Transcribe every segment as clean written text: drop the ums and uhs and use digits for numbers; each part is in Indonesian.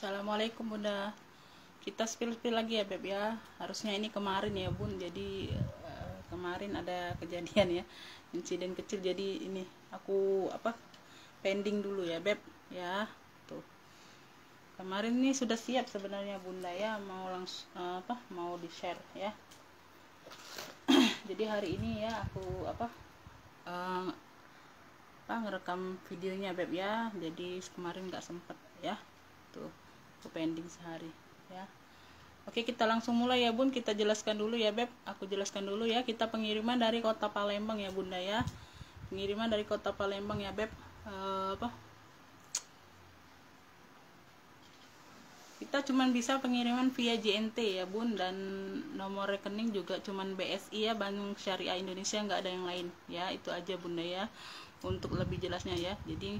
Assalamualaikum Bunda. Kita spill-spill lagi ya Beb ya. Harusnya ini kemarin ya Bun. Jadi kemarin ada kejadian ya, insiden kecil. Jadi ini aku pending dulu ya Beb ya. Tuh. Kemarin ini sudah siap sebenarnya Bunda ya, mau langsung mau di-share ya. Jadi hari ini ya aku ngerekam videonya Beb ya. Jadi kemarin nggak sempet ya. Tuh, aku pending sehari ya. Oke, kita langsung mulai ya Bun. Kita jelaskan dulu ya Beb. Aku jelaskan dulu ya. Kita pengiriman dari kota Palembang ya Bunda ya. Pengiriman dari kota Palembang ya Beb. Kita cuman bisa pengiriman via JNT ya Bun, dan nomor rekening juga cuman BSI ya, Bank Syariah Indonesia, nggak ada yang lain ya. Itu aja Bunda ya, untuk lebih jelasnya ya. Jadi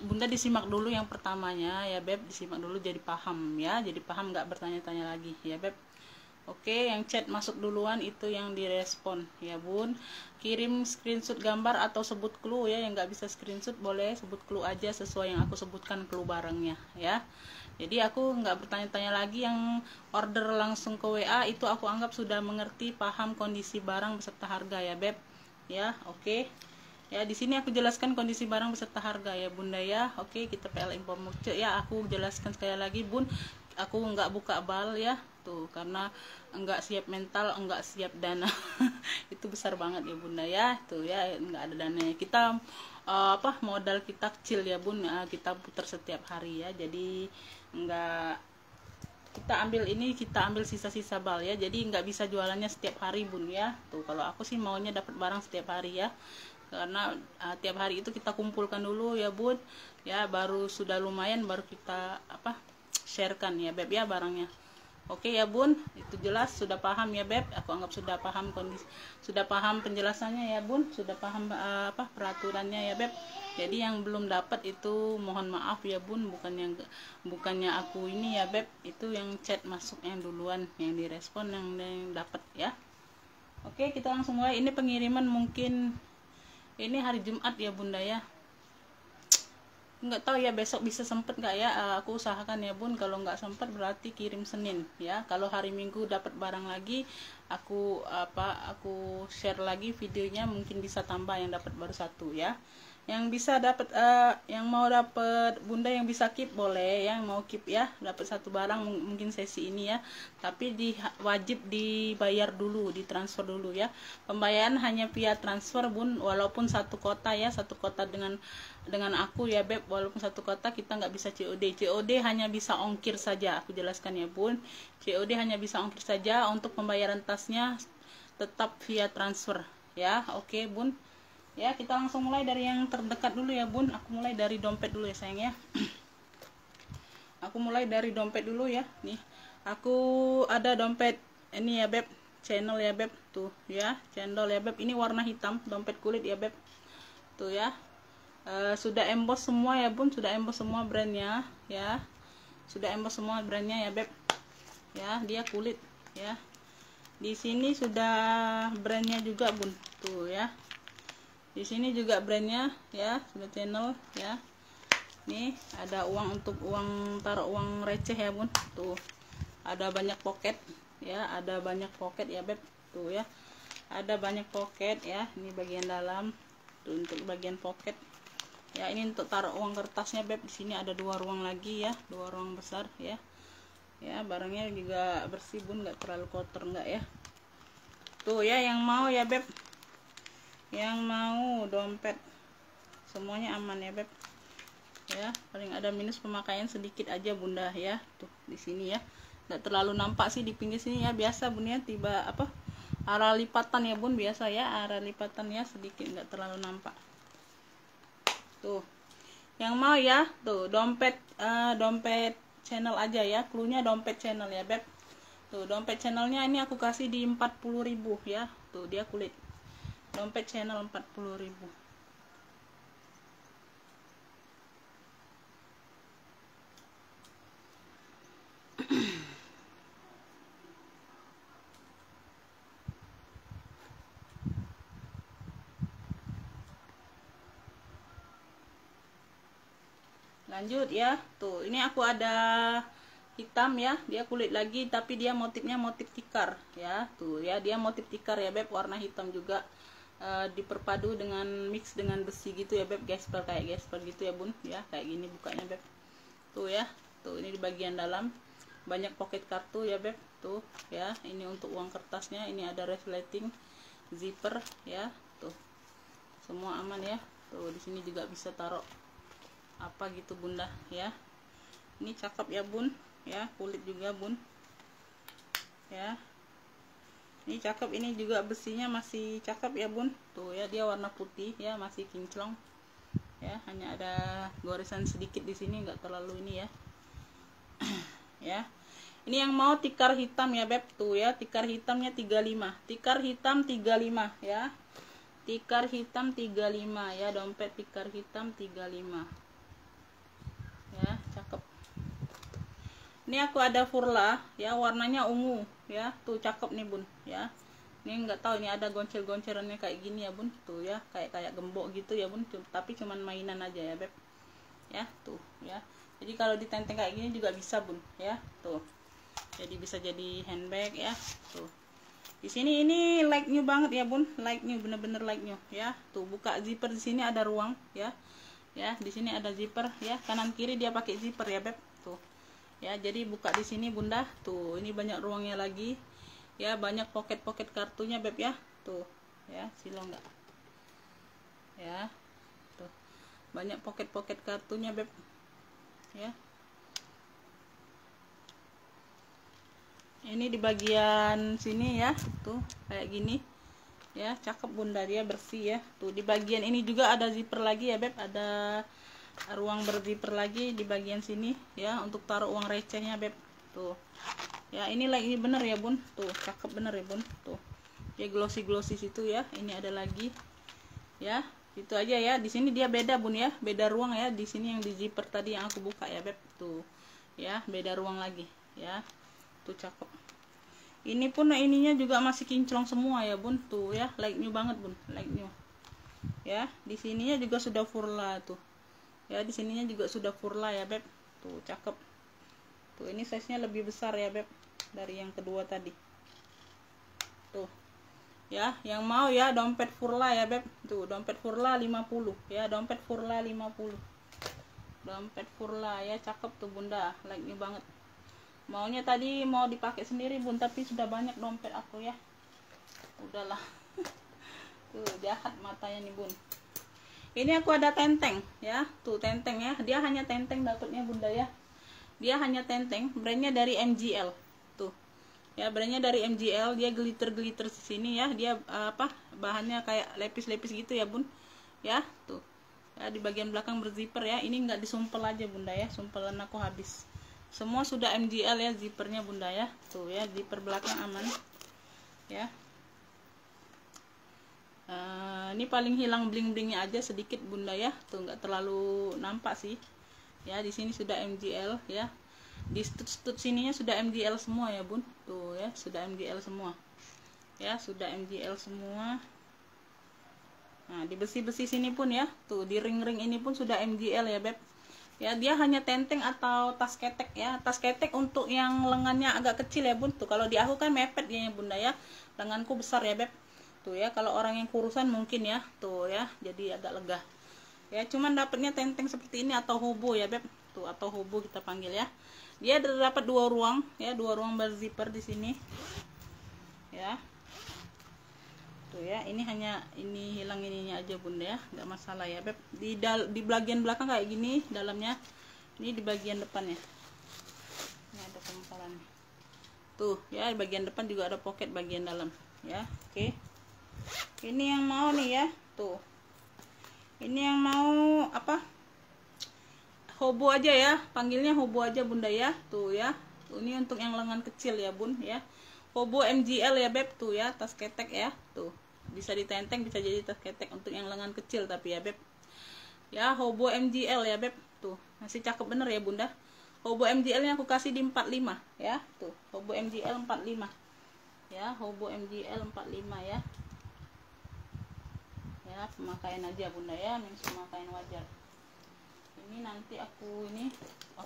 Bunda disimak dulu yang pertamanya ya Beb, disimak dulu jadi paham ya, jadi paham, nggak bertanya-tanya lagi ya Beb. Oke, yang chat masuk duluan itu yang direspon ya Bun. Kirim screenshot gambar atau sebut clue ya. Yang nggak bisa screenshot boleh sebut clue aja sesuai yang aku sebutkan clue barangnya ya. Jadi aku nggak bertanya-tanya lagi. Yang order langsung ke WA itu aku anggap sudah mengerti, paham kondisi barang beserta harga ya Beb ya. Oke ya, di sini aku jelaskan kondisi barang beserta harga ya Bunda ya. Oke, kita PLN Pomoce ya. Aku jelaskan sekali lagi Bun, aku nggak buka bal ya tuh, karena enggak siap mental, enggak siap dana. Itu besar banget ya Bunda ya, tuh ya, enggak ada dananya. Kita modal kita kecil ya Bun, kita putar setiap hari ya. Jadi enggak, kita ambil sisa-sisa bal ya. Jadi nggak bisa jualannya setiap hari Bun ya. Tuh, kalau aku sih maunya dapat barang setiap hari ya, karena tiap hari itu kita kumpulkan dulu ya Bun ya, baru sudah lumayan baru kita sharekan ya Beb ya barangnya. Oke ya Bun, itu jelas, sudah paham ya Beb. Aku anggap sudah paham kondisi, sudah paham penjelasannya ya Bun, sudah paham peraturannya ya Beb. Jadi yang belum dapat itu mohon maaf ya Bun, bukannya aku ini ya Beb, itu yang chat masuk yang duluan, yang direspon yang dapat ya. Oke, kita langsung mulai. Ini pengiriman mungkin ini hari Jumat ya Bunda ya. Nggak tahu ya besok bisa sempet nggak ya, aku usahakan ya Bun. Kalau nggak sempet berarti kirim Senin ya. Kalau hari Minggu dapat barang lagi, aku share lagi videonya, mungkin bisa tambah yang dapat baru satu ya. Yang bisa dapat yang mau dapat Bunda yang bisa keep boleh, yang mau keep ya, dapat satu barang mungkin sesi ini ya. Tapi wajib dibayar dulu, ditransfer dulu ya. Pembayaran hanya via transfer Bun, walaupun satu kota ya, satu kota dengan aku ya Beb. Walaupun satu kota kita nggak bisa COD hanya bisa ongkir saja. Aku jelaskan ya Bun, COD hanya bisa ongkir saja. Untuk pembayaran tasnya tetap via transfer ya. Oke Bun ya, kita langsung mulai dari yang terdekat dulu ya Bun. Aku mulai dari dompet dulu ya sayang ya. Aku mulai dari dompet dulu ya. Nih, aku ada dompet ini ya Beb, channel ya Beb, tuh ya, cendol ya Beb. Ini warna hitam, dompet kulit ya Beb, tuh ya. Sudah emboss semua ya Bun, sudah emboss semua brandnya ya, sudah emboss semua brandnya ya Beb ya. Dia kulit ya. Di sini sudah brandnya juga Bun, tuh ya. Di sini juga brandnya ya, sudah channel ya. Nih ada uang, untuk uang, taruh uang receh ya Bun, tuh ada banyak pocket ya, ada banyak pocket ya Beb, tuh ya, ada banyak pocket ya. Ini bagian dalam tuh, untuk bagian pocket ya. Ini untuk taruh uang kertasnya Beb. Di sini ada dua ruang lagi ya, dua ruang besar ya. Ya, barangnya juga bersih Bun, nggak terlalu kotor nggak ya. Tuh ya, yang mau ya Beb, yang mau dompet semuanya aman ya Beb ya. Paling ada minus pemakaian sedikit aja Bunda ya. Tuh di sini ya, nggak terlalu nampak sih di pinggir sini ya, biasa Bun ya. Tiba arah lipatan ya Bun, biasa ya, arah lipatan ya, sedikit, nggak terlalu nampak. Tuh yang mau ya, tuh dompet dompet channel aja ya, cluenya dompet channel ya Beb. Tuh dompet channelnya ini aku kasih di 40.000 ya. Tuh dia kulit, dompet channel 40.000. Lanjut ya, tuh ini aku ada hitam ya, dia kulit lagi tapi dia motifnya motif tikar ya, tuh ya dia motif tikar ya beb, warna hitam juga, diperpadu dengan mix dengan besi gitu ya beb, gesper kayak gesper gitu ya bun ya, kayak gini bukanya beb, tuh ya, tuh ini di bagian dalam banyak pocket kartu ya beb, tuh ya, ini untuk uang kertasnya, ini ada resleting zipper ya, tuh semua aman ya, tuh di sini juga bisa taruh apa gitu bunda ya, ini cakep ya bun ya, kulit juga bun ya, ini cakep, ini juga besinya masih cakep ya bun, tuh ya dia warna putih ya, masih kinclong ya, hanya ada goresan sedikit di sini, nggak terlalu ini ya. Ya ini yang mau tikar hitam ya beb, tuh ya tikar hitamnya 35, tikar hitam 35 ya, tikar hitam 35 ya, dompet tikar hitam 35 ya, cakep. Ini aku ada furla ya, warnanya ungu ya, tuh cakep nih bun ya, ini nggak tahu ini ada goncel-goncelannya kayak gini ya bun, tuh ya kayak gembok gitu ya bun, tapi cuman mainan aja ya beb ya, tuh ya, jadi kalau ditenteng kayak gini juga bisa bun ya, tuh jadi bisa jadi handbag ya, tuh di sini ini like new banget ya bun, like new, bener-bener like new ya, tuh buka zipper di sini ada ruang ya, ya di sini ada zipper ya, kanan kiri dia pakai zipper ya beb, tuh ya, jadi buka di sini bunda, tuh ini banyak ruangnya lagi ya, banyak pocket kartunya beb ya, tuh ya silo enggak ya, tuh banyak pocket kartunya beb ya. Ini di bagian sini ya, tuh kayak gini ya, cakep bunda, dia bersih ya, tuh di bagian ini juga ada zipper lagi ya beb, ada ruang berzipper lagi di bagian sini ya, untuk taruh uang recehnya beb, tuh ya, ini lagi bener ya bun, tuh cakep bener ya bun, tuh dia glossy situ ya, ini ada lagi ya, itu aja ya, di sini dia beda bun ya, beda ruang ya, di sini yang di zipper tadi yang aku buka ya beb, tuh ya beda ruang lagi ya, tuh cakep. Ini pun ininya juga masih kinclong semua ya bun, tuh ya like new banget bun, like new ya, di sininya juga sudah furla tuh ya, di sininya juga sudah furla ya beb, tuh cakep, tuh ini size nya lebih besar ya beb dari yang kedua tadi, tuh ya, yang mau ya dompet furla ya beb, tuh dompet furla 50 ya, dompet furla 50, dompet furla ya, cakep tuh bunda, like new banget. Maunya tadi mau dipakai sendiri bun, tapi sudah banyak dompet aku ya, udahlah. Tuh jahat matanya nih bun. Ini aku ada tenteng ya, tuh tenteng ya, dia hanya tenteng dapatnya bunda ya, dia hanya tenteng, brandnya dari MGL, tuh ya brandnya dari MGL, dia glitter di sini ya, dia apa bahannya kayak lepis gitu ya bun ya, tuh ya di bagian belakang berzipper ya, ini nggak disumpel aja bunda ya, sumpelan aku habis, semua sudah MGL ya zippernya bunda ya, tuh ya zipper belakang aman ya. Ini paling hilang bling-blingnya aja sedikit bunda ya, tuh nggak terlalu nampak sih ya, di sini sudah MGL ya, di stud sininya sudah MGL semua ya bun, tuh ya sudah MGL semua ya, sudah MGL semua. Nah di besi sini pun ya, tuh di ring ini pun sudah MGL ya beb ya, dia hanya tenteng atau tas ketek ya, tas ketek untuk yang lengannya agak kecil ya bun, tuh kalau di aku kan mepet ya bunda ya, lenganku besar ya beb, tuh ya kalau orang yang kurusan mungkin ya, tuh ya jadi agak lega ya, cuman dapatnya tenteng seperti ini atau hobo ya beb, tuh atau hobo kita panggil ya, dia dapat dua ruang ya, dua ruang berzipper di sini ya, tuh ya, ini hanya ini hilang ininya aja bunda ya, nggak masalah ya beb, di bagian belakang kayak gini dalamnya, ini di bagian depannya ini ada kempalannya, tuh ya di bagian depan juga ada pocket bagian dalam ya. Oke, ini yang mau nih ya, tuh ini yang mau apa, hobo aja ya, panggilnya hobo aja bunda ya, tuh ya, tuh ini untuk yang lengan kecil ya bun ya, hobo MGL ya beb, tuh ya tas ketek ya, tuh bisa ditenteng, bisa jadi tas ketek untuk yang lengan kecil tapi ya beb ya, hobo MGL ya beb, tuh masih cakep bener ya bunda, hobo MGL nya aku kasih di 45 ya, tuh hobo MGL 45 ya, hobo MGL 45 ya, ya pemakaian aja bunda ya, pemakaian wajar. Ini nanti aku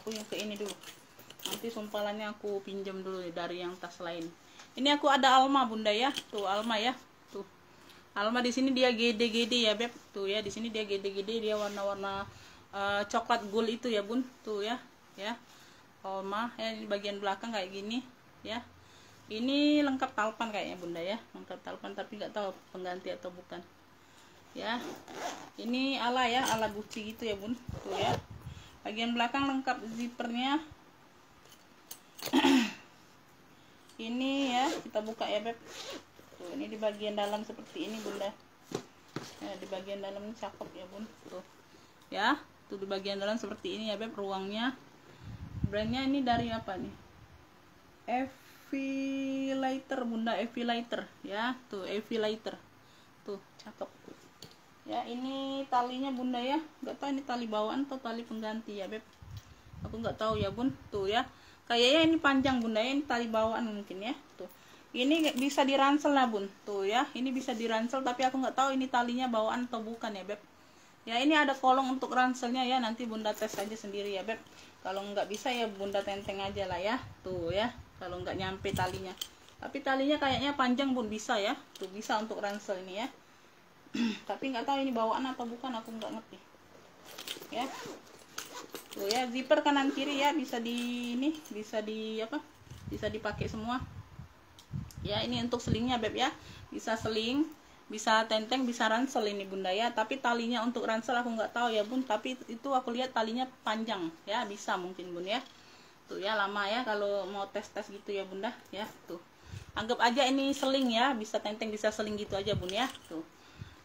yang ke ini dulu. Nanti sumpalannya aku pinjam dulu dari yang tas lain. Ini aku ada Alma bunda ya. Tuh Alma ya. Tuh. Alma di sini dia gede-gede ya beb. Tuh ya, di sini dia gede-gede, dia warna-warna coklat gold itu ya bun. Tuh ya. Ya. Alma ya, di bagian belakang kayak gini ya. Ini lengkap talpan kayaknya bunda ya. Lengkap talpan tapi nggak tahu pengganti atau bukan. Ya. Ini ala ya, ala Gucci gitu ya bun. Tuh ya. Bagian belakang lengkap zippernya. Ini ya, kita buka ya beb. Tuh, ini di bagian dalam seperti ini bunda ya, di bagian dalam ini cakep ya bun. Tuh ya, tuh di bagian dalam seperti ini ya beb. Ruangnya, brandnya ini dari apa nih, Lighter bunda, Lighter ya. Tuh Lighter, tuh cakep ya. Ini talinya bunda ya, nggak tahu ini tali bawaan atau tali pengganti ya beb, aku nggak tahu ya bun. Tuh ya, kayaknya ini panjang bunda ya, ini tali bawaan mungkin ya. Tuh ini bisa diransel lah bun. Tuh ya, ini bisa diransel tapi aku nggak tahu ini talinya bawaan atau bukan ya beb ya. Ini ada kolong untuk ranselnya ya, nanti bunda tes aja sendiri ya beb. Kalau nggak bisa ya bunda tenteng aja lah ya. Tuh ya, kalau nggak nyampe talinya, tapi talinya kayaknya panjang bun, bisa ya. Tuh bisa untuk ransel ini ya. Tapi nggak tahu ini bawaan atau bukan, aku nggak ngerti ya. Tuh ya, zipper kanan kiri ya, bisa di ini, bisa di apa, bisa dipakai semua ya. Ini untuk selingnya beb ya, bisa seling, bisa tenteng, bisa ransel ini bunda ya. Tapi talinya untuk ransel aku nggak tahu ya bun, tapi itu aku lihat talinya panjang ya, bisa mungkin bun ya. Tuh ya, lama ya kalau mau tes-tes gitu ya bunda ya. Tuh anggap aja ini seling ya, bisa tenteng bisa seling gitu aja bun ya. Tuh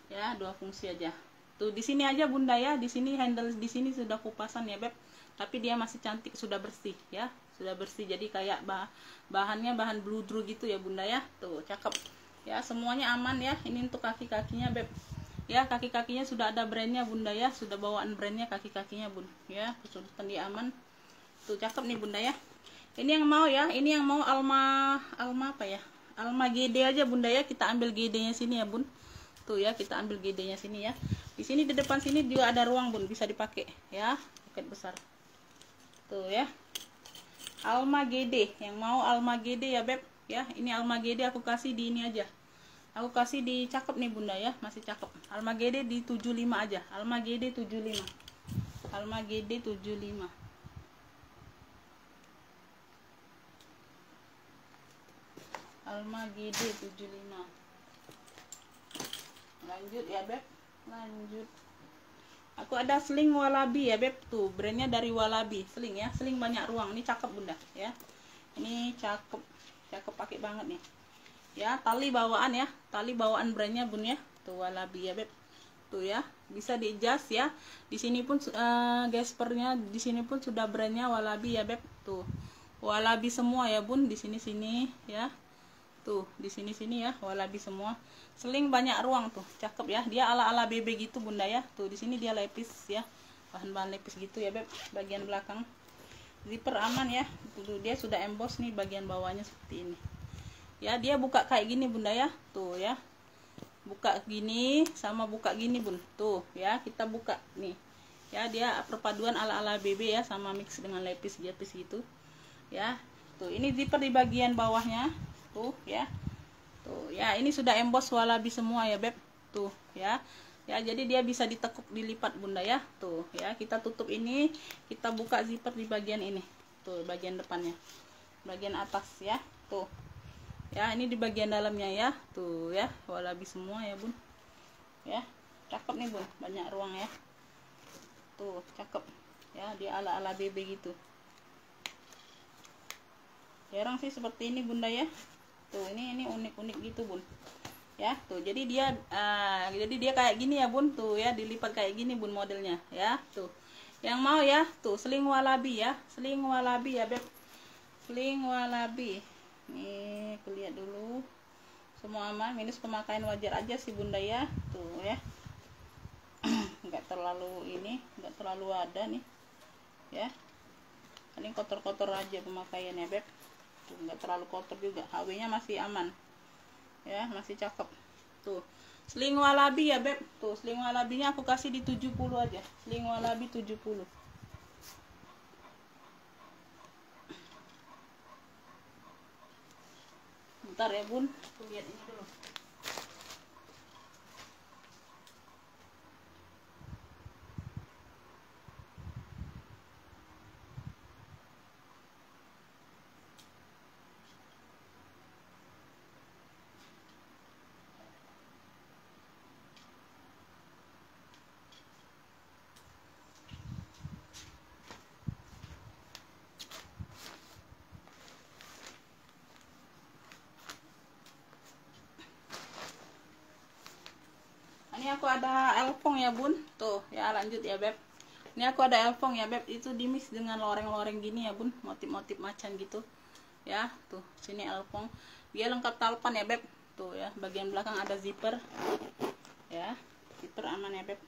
ya, dua fungsi aja. Tuh di sini aja bunda ya, di sini handle di sini sudah kupasan ya beb, tapi dia masih cantik, sudah bersih ya, sudah bersih. Jadi kayak bahannya bahan bludru gitu ya bunda ya. Tuh cakep ya, semuanya aman ya. Ini untuk kaki-kakinya beb ya, kaki-kakinya sudah ada brandnya bunda ya, sudah bawaan brandnya kaki-kakinya bun ya, kesulitan dia aman. Tuh cakep nih bunda ya. Ini yang mau ya, ini yang mau Alma apa ya, Alma GD aja bunda ya. Kita ambil GD nya sini ya bun. Tuh ya, kita ambil GD nya sini ya. Di sini di depan sini juga ada ruang bun, bisa dipakai ya, poket besar. Tuh ya, Alma GD, yang mau Alma GD ya beb ya. Ini Alma GD aku kasih di ini aja, aku kasih di cakep nih bunda ya, masih cakep. Alma GD di 75 aja, Alma GD 75, Alma GD 75. Alma GD 75. Lanjut ya beb, lanjut. Aku ada sling Walabi ya beb. Tuh brandnya dari Walabi, sling ya, sling banyak ruang. Ini cakep bunda ya, ini cakep, cakep pakai banget nih ya. Tali bawaan ya, tali bawaan brandnya bun ya. Tuh Walabi ya beb. Tuh ya, bisa di adjust ya. Di sini pun gaspernya di sini pun sudah brandnya Walabi ya beb. Tuh Walabi semua ya bun, di sini ya. Tuh di sini ya, Walabi semua. Seling banyak ruang tuh, cakep ya. Dia ala-ala BB gitu bunda ya. Tuh di sini dia lepis ya, bahan-bahan lepis gitu ya beb. Bagian belakang zipper aman ya. Tuh dia sudah emboss nih bagian bawahnya seperti ini ya. Dia buka kayak gini bunda ya. Tuh ya, buka gini sama buka gini bun. Tuh ya, kita buka nih ya. Dia perpaduan ala-ala BB ya, sama mix dengan lepis gitu ya. Tuh ini zipper di bagian bawahnya tuh ya. Tuh ya, ini sudah emboss Walabi semua ya beb. Tuh ya, ya jadi dia bisa ditekuk, dilipat bunda ya. Tuh ya, kita tutup ini, kita buka zipper di bagian ini. Tuh bagian depannya, bagian atas ya. Tuh ya, ini di bagian dalamnya ya. Tuh ya, Walabi semua ya bun ya. Cakep nih bun, banyak ruang ya. Tuh cakep ya, dia ala-ala BB gitu. Jarang sih seperti ini bunda ya. Tuh ini unik-unik gitu bun ya. Tuh jadi dia kayak gini ya bun. Tuh ya, dilipat kayak gini bun modelnya ya. Tuh yang mau ya, tuh sling Walabi ya, sling Walabi ya beb, sling Walabi. Nih kulihat dulu, semua aman, minus pemakaian wajar aja sih bunda ya. Tuh ya, nggak terlalu ini, nggak terlalu ada nih ya, paling kotor-kotor aja pemakaiannya beb. Tuh nggak terlalu kotor juga, HW nya masih aman ya, masih cakep. Tuh sling Walabi ya beb. Tuh sling Walabinya aku kasih di 70 aja, sling Walabi 70 sebentar ya bun, aku lihat ini dulu. Ini aku ada elfong ya bun, tuh ya, lanjut ya beb. Ini aku ada elfong ya beb, itu di mix dengan loreng-loreng gini ya bun, motif-motif macan gitu ya. Tuh sini elfong, dia lengkap talpan ya beb. Tuh ya, bagian belakang ada zipper ya, zipper aman ya beb.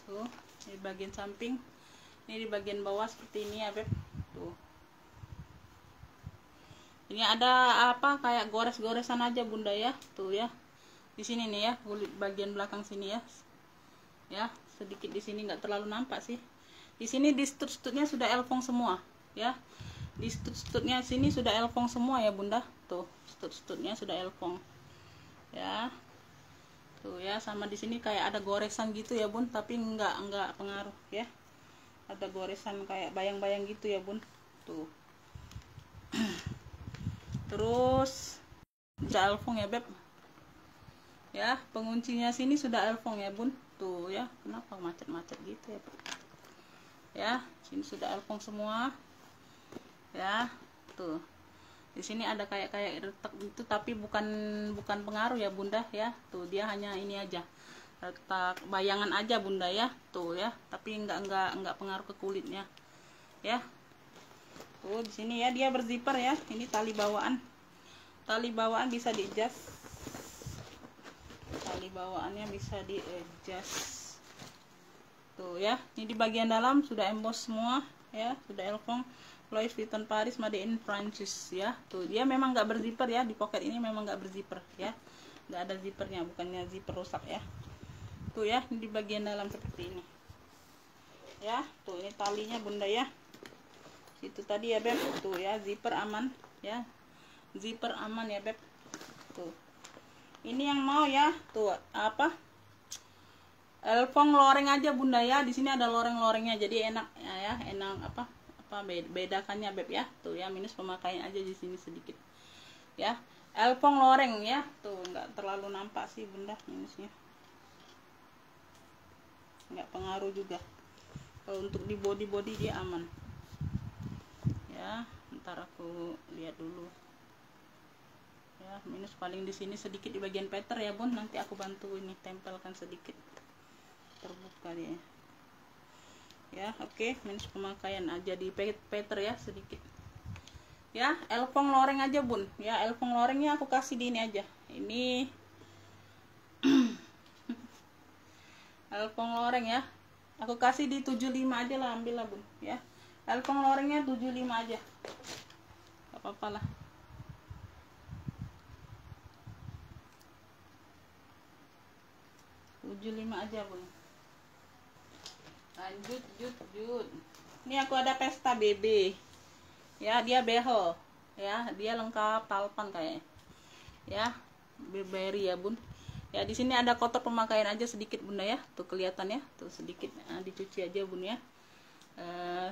Tuh di bagian samping, ini di bagian bawah seperti ini ya beb. Tuh ini ada apa, kayak gores-goresan aja bunda ya. Tuh ya, di sini nih ya, kulit bagian belakang sini ya, ya sedikit di sini, nggak terlalu nampak sih. Di sini di stut-stutnya sudah elfong semua ya, di stut-stutnya sini sudah elfong semua ya bunda. Tuh stut-stutnya sudah elfong ya. Tuh ya, sama di sini kayak ada goresan gitu ya bun, tapi nggak pengaruh ya, ada goresan kayak bayang-bayang gitu ya bun. Tuh terus sudah elfong ya beb ya, penguncinya sini sudah elfong ya bun. Tuh ya, kenapa macet-macet gitu ya beb ya, sini sudah elfong semua ya. Tuh di sini ada kayak retak itu, tapi bukan pengaruh ya bunda ya. Tuh dia hanya ini aja, retak bayangan aja bunda ya. Tuh ya, tapi nggak pengaruh ke kulitnya ya. Tuh di sini ya, dia berzipper ya. Ini tali bawaan bisa di adjust, tali bawaannya bisa di adjust. Tuh ya, ini di bagian dalam sudah emboss semua ya, sudah elfong Louis Vuitton Paris made in Prancis ya. Tuh dia memang nggak berzipper ya, di pocket ini memang nggak berzipper ya, nggak ada zippernya, bukannya zipper rusak ya. Tuh ya, ini di bagian dalam seperti ini ya. Tuh ini talinya bunda ya, itu tadi ya beb. Tuh ya, zipper aman ya, zipper aman ya beb. Tuh ini yang mau ya, tuh apa, elfong loreng aja bunda ya. Di sini ada loreng-lorengnya, jadi enak ya, enak apa bedakannya beb ya. Tuh ya, minus pemakaian aja di sini sedikit ya, elfong loreng ya. Tuh nggak terlalu nampak sih bunda minusnya, nggak pengaruh juga. Kalau untuk di body dia aman ya. Ntar aku lihat dulu ya, minus paling di sini sedikit di bagian peter ya bun, nanti aku bantu ini tempelkan sedikit, terbuka dia ya. Oke, minus pemakaian aja di peter ya sedikit ya. Elfong loreng aja bun ya, elfong lorengnya aku kasih di ini aja, ini elfong loreng ya, aku kasih di 75 aja lah, ambil lah bun ya. Elfong lorengnya 75 aja, gak apa-apa lah. lima aja bun. Lanjut jut. Ini aku ada pesta BB ya, dia behel ya, dia lengkap talpan kayaknya ya, Burberry ya bun ya. Di sini ada kotor pemakaian aja sedikit bunda ya, tuh kelihatan ya, tuh sedikit. Nah, dicuci aja bun ya.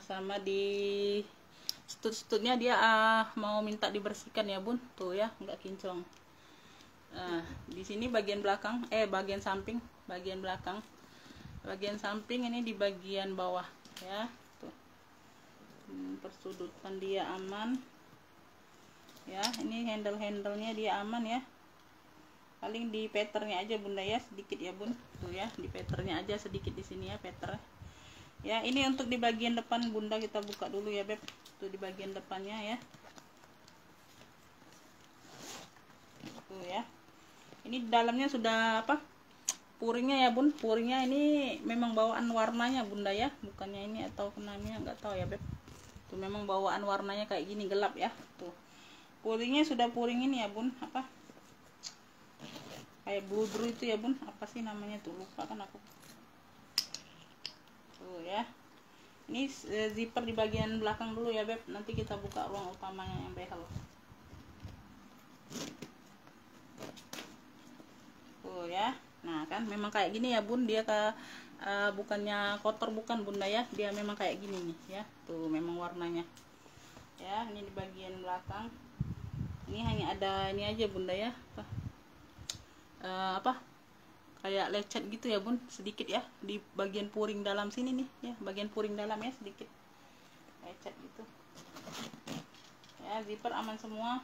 Sama di stut-stutnya dia mau minta dibersihkan ya bun. Tuh ya, nggak kinclong. Di sini bagian belakang, bagian samping, bagian samping ini di bagian bawah ya. Tuh persudutan dia aman ya. Ini handle-handlenya dia aman ya, paling di peternya aja bunda ya sedikit ya bun. Tuh ya, di peternya aja sedikit di sini ya peter ya. Ini untuk di bagian depan bunda, kita buka dulu ya beb. Tuh di bagian depannya ya. Tuh ya, ini dalamnya sudah apa, puringnya ya bun. Puringnya ini memang bawaan warnanya bunda ya, bukannya ini atau kenanya nggak tahu ya beb. Tuh memang bawaan warnanya kayak gini, gelap ya. Tuh puringnya sudah puring ini ya bun, apa kayak blue itu ya bun, apa sih namanya tuh lupa kan aku. Tuh ya, Ini zipper di bagian belakang dulu ya beb, nanti kita buka ruang utamanya yang behel. Tuh ya, nah kan memang kayak gini ya bun, dia bukannya kotor, bukan bunda ya, dia memang kayak gini nih ya, tuh memang warnanya ya. Ini di bagian belakang ini hanya ada ini aja bunda ya, apa kayak lecet gitu ya bun, sedikit ya di bagian puring dalam sini nih ya, bagian puring dalam ya sedikit lecet gitu ya. Zipper aman semua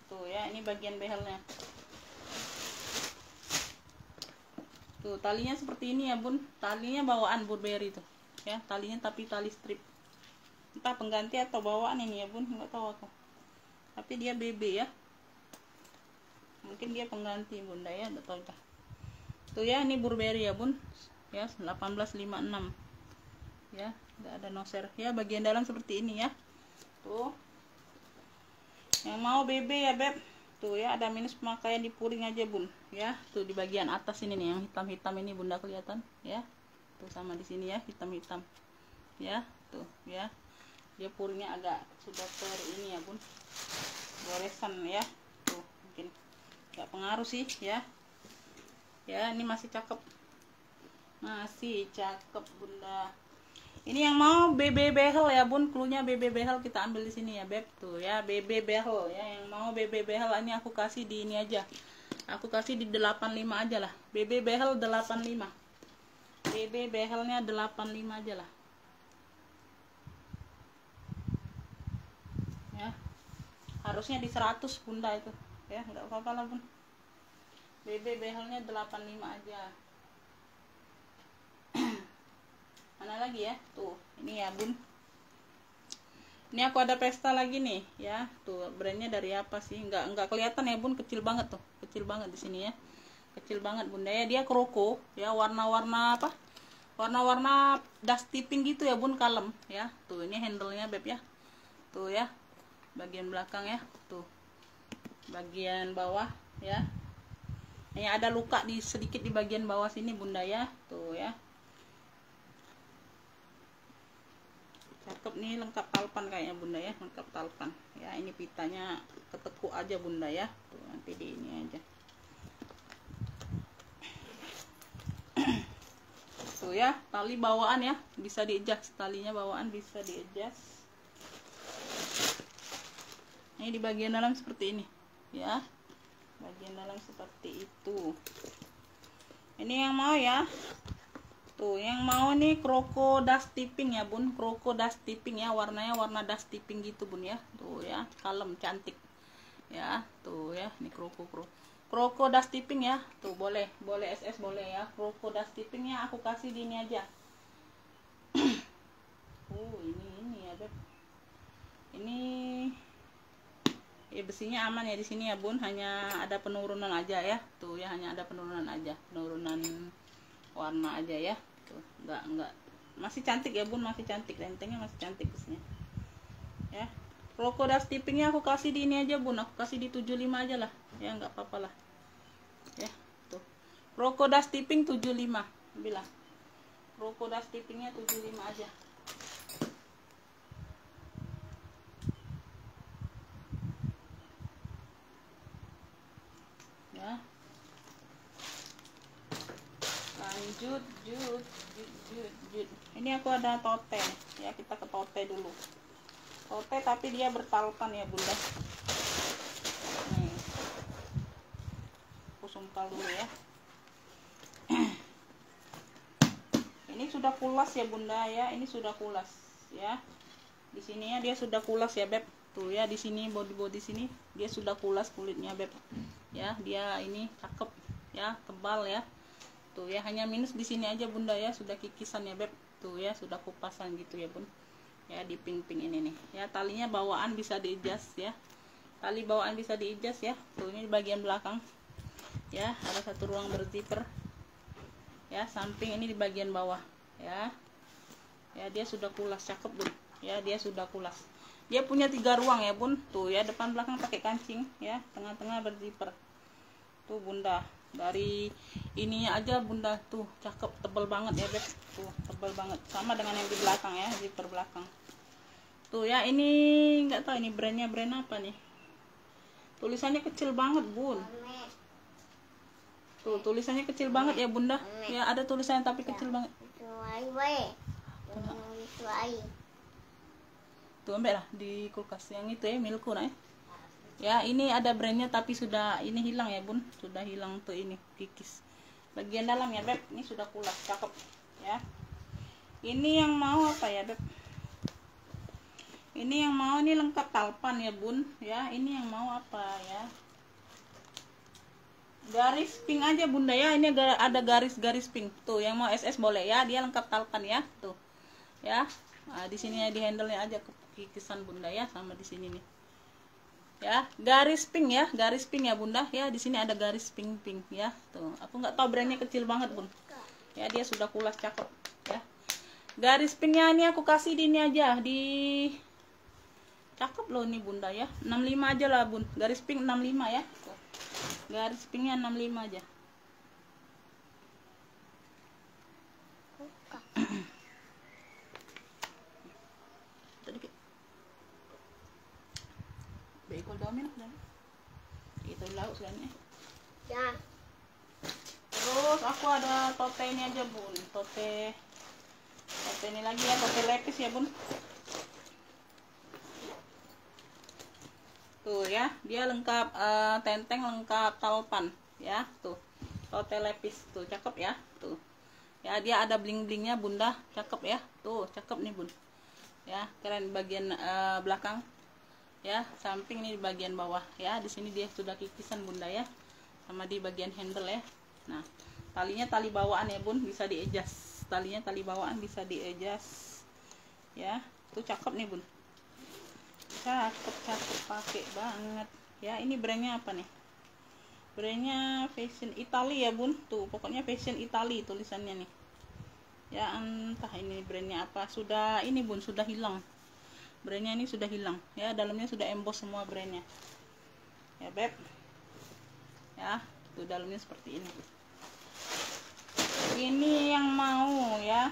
tuh ya. Ini bagian behelnya tuh, talinya seperti ini ya bun, talinya bawaan Burberry tuh ya, talinya tapi tali strip, entah pengganti atau bawaan ini ya bun, nggak tahu aku, tapi dia BB ya, mungkin dia pengganti bunda ya, nggak tahu dah. Tuh ya, ini Burberry ya bun ya, 1856 ya, nggak ada noser ya. Bagian dalam seperti ini ya. Tuh yang mau BB ya beb, tuh ya ada minus pemakaian di puring aja bun ya. Tuh di bagian atas ini nih yang hitam-hitam ini bunda, kelihatan ya, tuh sama di sini ya, hitam-hitam ya. Tuh ya, dia puringnya agak sudah ini ya bun, goresan ya. Tuh mungkin nggak pengaruh sih ya. Ya ini masih cakep, masih cakep bunda. Ini yang mau BB behel ya bun, klunya BB behel kita ambil di sini ya beb. Tuh ya, BB behel ya, yang mau BB behel ini aku kasih di ini aja, aku kasih di 85 aja lah. BB behel 85, BB behelnya 85 aja lah ya. Harusnya di 100 bunda itu ya, nggak apa-apa lah bun. BB behelnya 85 aja. Mana lagi ya? Tuh, ini ya bun. Ini aku ada pesta lagi nih ya. Tuh, brandnya dari apa sih? Enggak kelihatan ya bun, kecil banget tuh. Kecil banget di sini ya. Kecil banget bunda ya. Dia kroko ya, warna-warna apa? Warna-warna dust tipping gitu ya bun, kalem ya. Tuh, ini handle-nya beb ya. Tuh ya. Bagian belakang ya. Tuh. Bagian bawah ya. Ini ada luka sedikit di bagian bawah sini bunda ya. Tuh ya. Cakep nih, lengkap talpan kayaknya bunda ya, lengkap talpan ya. Ini pitanya ketekuk aja bunda ya. Tuh nanti di ini aja. Tuh ya, tali bawaan ya, bisa di-adjust, talinya bawaan bisa di-adjust. Ini di bagian dalam seperti ini ya, bagian dalam seperti itu. Ini yang mau ya, tuh yang mau nih kroko dust tipping ya bun, kroko dust tipping ya, warnanya warna dust tipping gitu bun ya. Tuh ya, kalem cantik ya. Tuh ya, ini kroko dust tipping ya. Tuh boleh SS boleh ya. Kroko dust tippingnya aku kasih di ini aja. Ini ya beb, ini ya besinya aman ya di sini ya bun, hanya ada penurunan aja ya. Tuh ya, hanya ada penurunan aja, penurunan warna aja ya. Tuh enggak masih cantik ya bun, masih cantik, lentengnya masih cantik besinya ya. Kroko dust tippingnya aku kasih di ini aja bun, aku kasih di 75 aja lah ya, nggak apa-apa lah ya. Tuh kroko dust tipping 75 bilang, kroko dust tippingnya 75 aja ya. Lanjut jut. Ini aku ada tote ya, kita ke tote dulu. Tote tapi dia bertalpan ya bunda. Nih, aku sumpal dulu ya. Ini sudah kulas ya bunda ya, ini sudah kulas ya. Di sininya dia sudah kulas ya beb. Tuh ya, di sini body sini dia sudah kulas kulitnya beb ya. Dia ini cakep ya, tebal ya. Tuh ya, hanya minus di sini aja bunda ya, sudah kikisan ya beb. Tuh ya, sudah kupasan gitu ya bun ya, di ping-ping ini nih ya. Talinya bawaan bisa di-adjust ya, tali bawaan bisa di-adjust ya. Tuh ini di bagian belakang ya, ada satu ruang berzipper ya, samping ini di bagian bawah ya. Ya dia sudah kulas, cakep bun ya, dia sudah kulas. Dia punya 3 ruang ya bun. Tuh ya, depan belakang pakai kancing ya, tengah-tengah berzipper Tuh bunda, dari ininya aja bunda tuh cakep, tebel banget ya beb. Tuh tebel banget, sama dengan yang di belakang ya, zipper belakang. Tuh ya, ini nggak tahu ini brandnya brand apa nih. Tulisannya kecil banget bun. Tuh tulisannya kecil banget ya bunda. Ya ada tulisannya tapi kecil banget. Tuh ambil lah di kulkas yang itu ya, Milku nah ya. Ini ada brandnya tapi sudah ini hilang ya bun, sudah hilang tuh ini kikis bagian dalam ya beb. Ini sudah kulas, cakep ya. Ini yang mau apa ya beb, ini yang mau, ini lengkap talpan ya bun ya. Ini yang mau apa ya, garis pink aja bunda ya. Ini ada garis-garis pink tuh, yang mau SS boleh ya, dia lengkap talpan ya tuh ya. Nah, di sini ya, di handle-nya aja kikisan bunda ya, sama di sini nih ya, garis pink ya, garis pink ya bunda ya. Di sini ada garis pink ya tuh. Aku nggak tahu brandnya, kecil banget bun ya, dia sudah kulas, cakep ya. Garis pinknya ini aku kasih di ini aja, di cakep loh nih bunda ya, 65 aja lah bun, garis pink 65 ya tuh. Garis pinknya 65 aja. Beikol daw minum dan itu lauk sebenarnya ya. Terus aku ada tote ini aja bun, tote ini lagi ya, tote lepis ya bun. Tuh ya, dia lengkap tenteng, lengkap talpan ya tuh. Tote lepis tuh, cakep ya tuh ya. Dia ada bling-blingnya bunda, cakep ya tuh, cakep nih bun ya, keren. Bagian belakang ya, samping ini di bagian bawah ya. Di sini dia sudah kikisan bunda ya, sama di bagian handle ya. Nah talinya tali bawaan ya bun, bisa di-adjust, talinya tali bawaan bisa di-adjust ya. Tuh cakep nih bun, cakep pakai banget ya. Ini brandnya apa nih, brandnya Fashion Italy ya bun. Tuh pokoknya Fashion Italy tulisannya nih ya. Entah ini brandnya apa, sudah ini bun, sudah hilang brandnya, ini sudah hilang ya. Dalamnya sudah emboss semua brandnya ya beb ya. Tuh dalamnya seperti ini. Ini yang mau ya,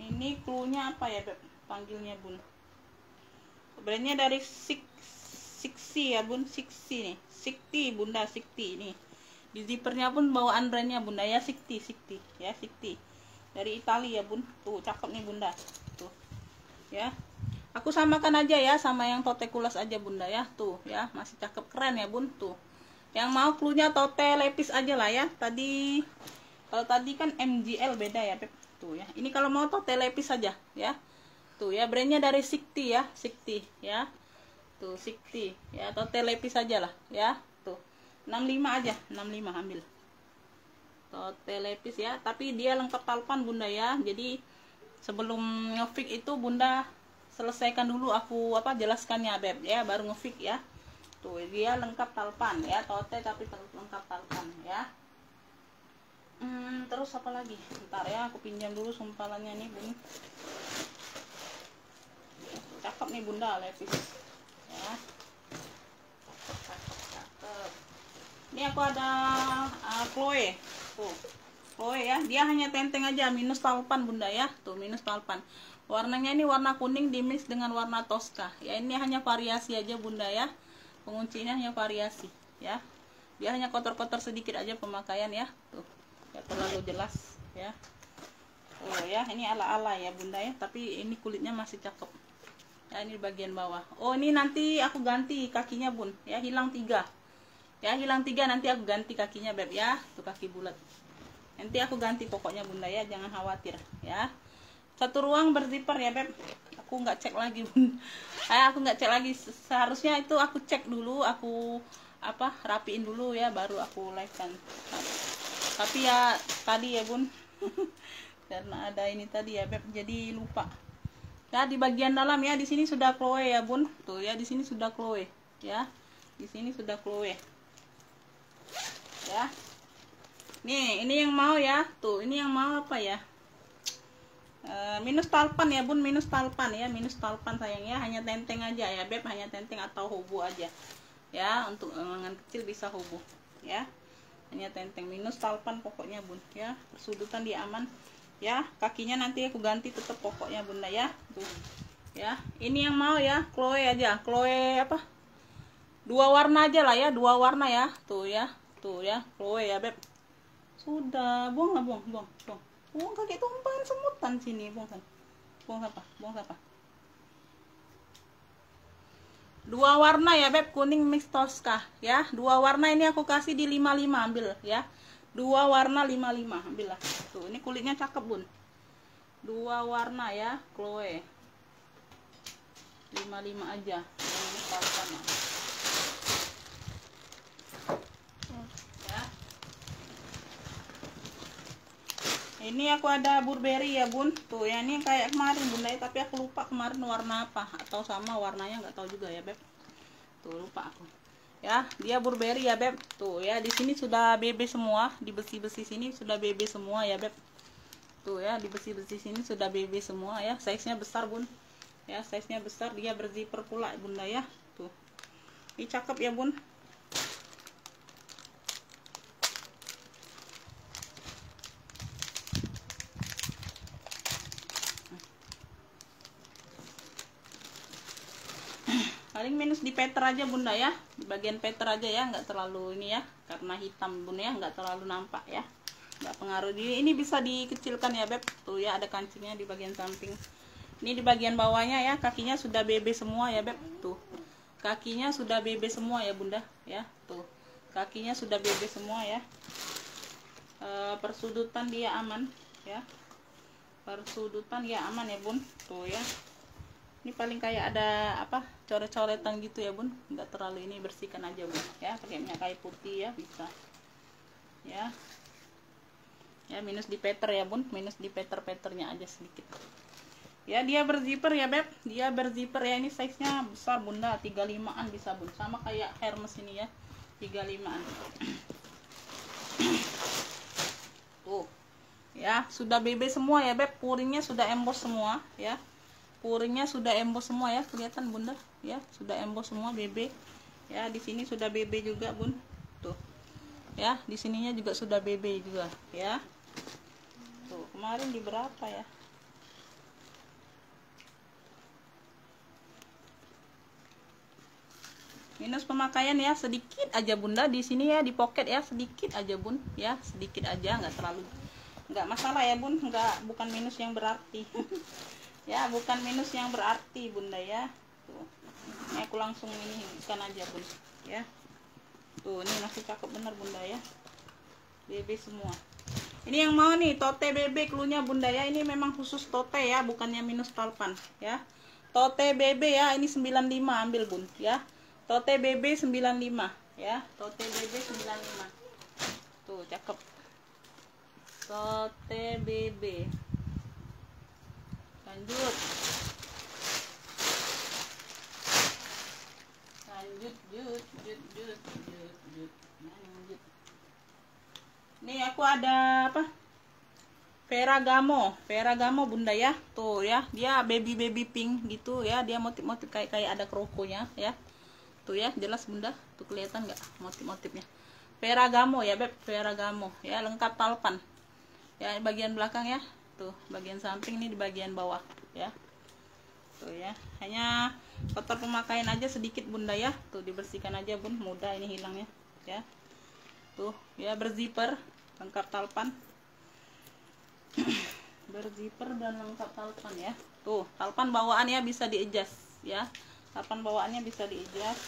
ini cluenya apa ya beb, panggilnya bun. Brandnya dari Sixty ya bun, Sixty nih, Sixty bunda, Sixty ini. Di zippernya pun bawaan brandnya bunda ya, Sixty ya, Sixty dari Italia ya bun. Tuh cakep nih bunda tuh ya. Aku samakan aja ya sama yang tote kulas aja bunda ya tuh ya, masih cakep, keren ya bun tuh. Yang mau cluenya tote lepis aja lah ya. Tadi kalau tadi kan MGL beda ya beb tuh ya. Ini kalau mau tote lepis aja ya tuh ya. Brandnya dari Sixty ya, Sixty ya tuh, Sixty ya, tote lepis aja lah ya tuh. 65 aja, 65 ambil tote lepis ya. Tapi dia lengkap talpan bunda ya. Jadi sebelum ngefix itu bunda selesaikan dulu aku jelaskannya beb ya, baru ngefix ya. Tuh dia lengkap talpan ya, tote tapi lengkap talpan ya. Terus apa lagi, bentar ya, aku pinjam dulu sumpalannya nih bun. Cakep nih bunda lepis ya, cakep. Ini aku ada Chloe tuh, Chloe ya. Dia hanya tenteng aja, minus talpan bunda ya tuh, minus talpan. Warnanya ini warna kuning dimix dengan warna Tosca ya. Ini hanya variasi aja bunda ya, penguncinya hanya variasi ya. Dia hanya kotor-kotor sedikit aja pemakaian ya tuh, gak terlalu jelas ya. Oh ya, ini ala-ala ya bunda ya, tapi ini kulitnya masih cakep ya. Ini bagian bawah. Oh ini nanti aku ganti kakinya bun ya, hilang 3 ya, hilang 3 nanti aku ganti kakinya beb ya. Tuh kaki bulat nanti aku ganti pokoknya bunda ya, jangan khawatir ya. Satu ruang berzipper ya beb. Aku nggak cek lagi bun. Aku nggak cek lagi, seharusnya itu aku cek dulu, aku rapiin dulu ya, baru aku live kan. Tapi ya tadi ya bun karena ada ini tadi ya beb, jadi lupa ya. Di bagian dalam ya, di sini sudah Chloe ya bun tuh ya. Di sini sudah Chloe ya, di sini sudah Chloe ya. Nih ini yang mau ya tuh, ini yang mau apa ya, minus talpan ya bun, minus talpan ya, minus talpan sayang ya. Hanya tenteng aja ya beb, hanya tenteng atau hubu aja ya, untuk lengan kecil bisa hubung ya, hanya tenteng minus talpan pokoknya bun ya. Persudutan dia aman ya, kakinya nanti aku ganti tetap pokoknya bunda ya. Tuh ya, ini yang mau ya Chloe aja, Chloe apa, 2 warna aja lah ya, 2 warna ya. Tuh ya Chloe ya beb. Sudah buang lah, buang kaki tumpahan semutan sini, buang apa 2 warna ya beb, kuning mix Tosca ya. 2 warna ini aku kasih di 55, ambil ya. 2 warna 55, ambil lah. Tuh ini kulitnya cakep bun. 2 warna ya Chloe, 55 aja. Ini sama ya. Ini aku ada Burberry ya bun. Tuh ya, ini kayak kemarin bunda ya, tapi aku lupa kemarin warna apa, atau sama warnanya nggak tahu juga ya beb. Tuh lupa aku ya. Dia Burberry ya beb. Tuh ya, di sini sudah BB semua, di besi-besi sini sudah BB semua ya beb. Tuh ya, di besi-besi sini sudah BB semua ya. Size nya besar bun ya, size nya besar. Dia berzipper pula bunda ya. Tuh ini cakep ya bun. Paling minus di peter aja bunda ya, di bagian peter aja ya, nggak terlalu ini ya, karena hitam bun ya, nggak terlalu nampak ya, nggak pengaruh. Ini bisa dikecilkan ya beb. Tuh ya, ada kancingnya di bagian samping. Ini di bagian bawahnya ya, kakinya sudah BB semua ya beb. Tuh kakinya sudah BB semua ya bunda ya. Tuh kakinya sudah BB semua ya. Persudutan dia aman ya, persudutan ya aman ya bun. Tuh ya, ini paling kayak ada apa, coret-coretan gitu ya bun, nggak terlalu ini, bersihkan aja bun ya, pakai minyak kayu putih ya bisa ya. Ya minus di peter ya bun, minus di peternya aja sedikit ya. Dia berzipper ya beb, dia berzipper ya. Ini size nya besar bunda, 35an bisa bun, sama kayak Hermes ini ya, 35an. Tuh ya, sudah BB semua ya beb, puringnya sudah emboss semua ya, puringnya sudah emboss semua ya, kelihatan bunda ya, sudah emboss semua BB ya. Di sini sudah BB juga bun. Tuh ya, di sininya juga sudah BB juga ya. Tuh kemarin di berapa ya, minus pemakaian ya, sedikit aja bunda di sini ya, di pocket ya, sedikit aja bun ya, sedikit aja, nggak terlalu, nggak masalah ya bun, bukan minus yang berarti ya, bukan minus yang berarti bunda ya. Tuh ini aku langsung ini ikan aja bun ya. Tuh ini masih cakep bener bunda ya, BB semua. Ini yang mau nih tote BB klunya bunda ya, ini memang khusus tote ya, bukannya minus talpan ya. Tote BB ya, ini 95, ambil bun ya. Tote BB 95 ya, tote BB 95. Tuh cakep, tote BB. Lanjut nih aku ada apa, Ferragamo bunda ya. Tuh ya, dia baby pink gitu ya, dia motif-motif kayak ada krokonya ya. Tuh ya, jelas bunda, tuh kelihatan nggak motif-motifnya. Ferragamo ya beb, Ferragamo ya, lengkap talpan ya. Bagian belakang ya, tuh bagian samping nih, di bagian bawah ya. Tuh ya, hanya kotor pemakaian aja sedikit bunda ya. Tuh dibersihkan aja bun, mudah ini hilangnya ya. Tuh ya, berzipper, lengkap talpan berzipper dan lengkap talpan ya. Tuh talpan bawaan ya, bisa di-adjust ya, talpan bawaannya bisa di-adjust.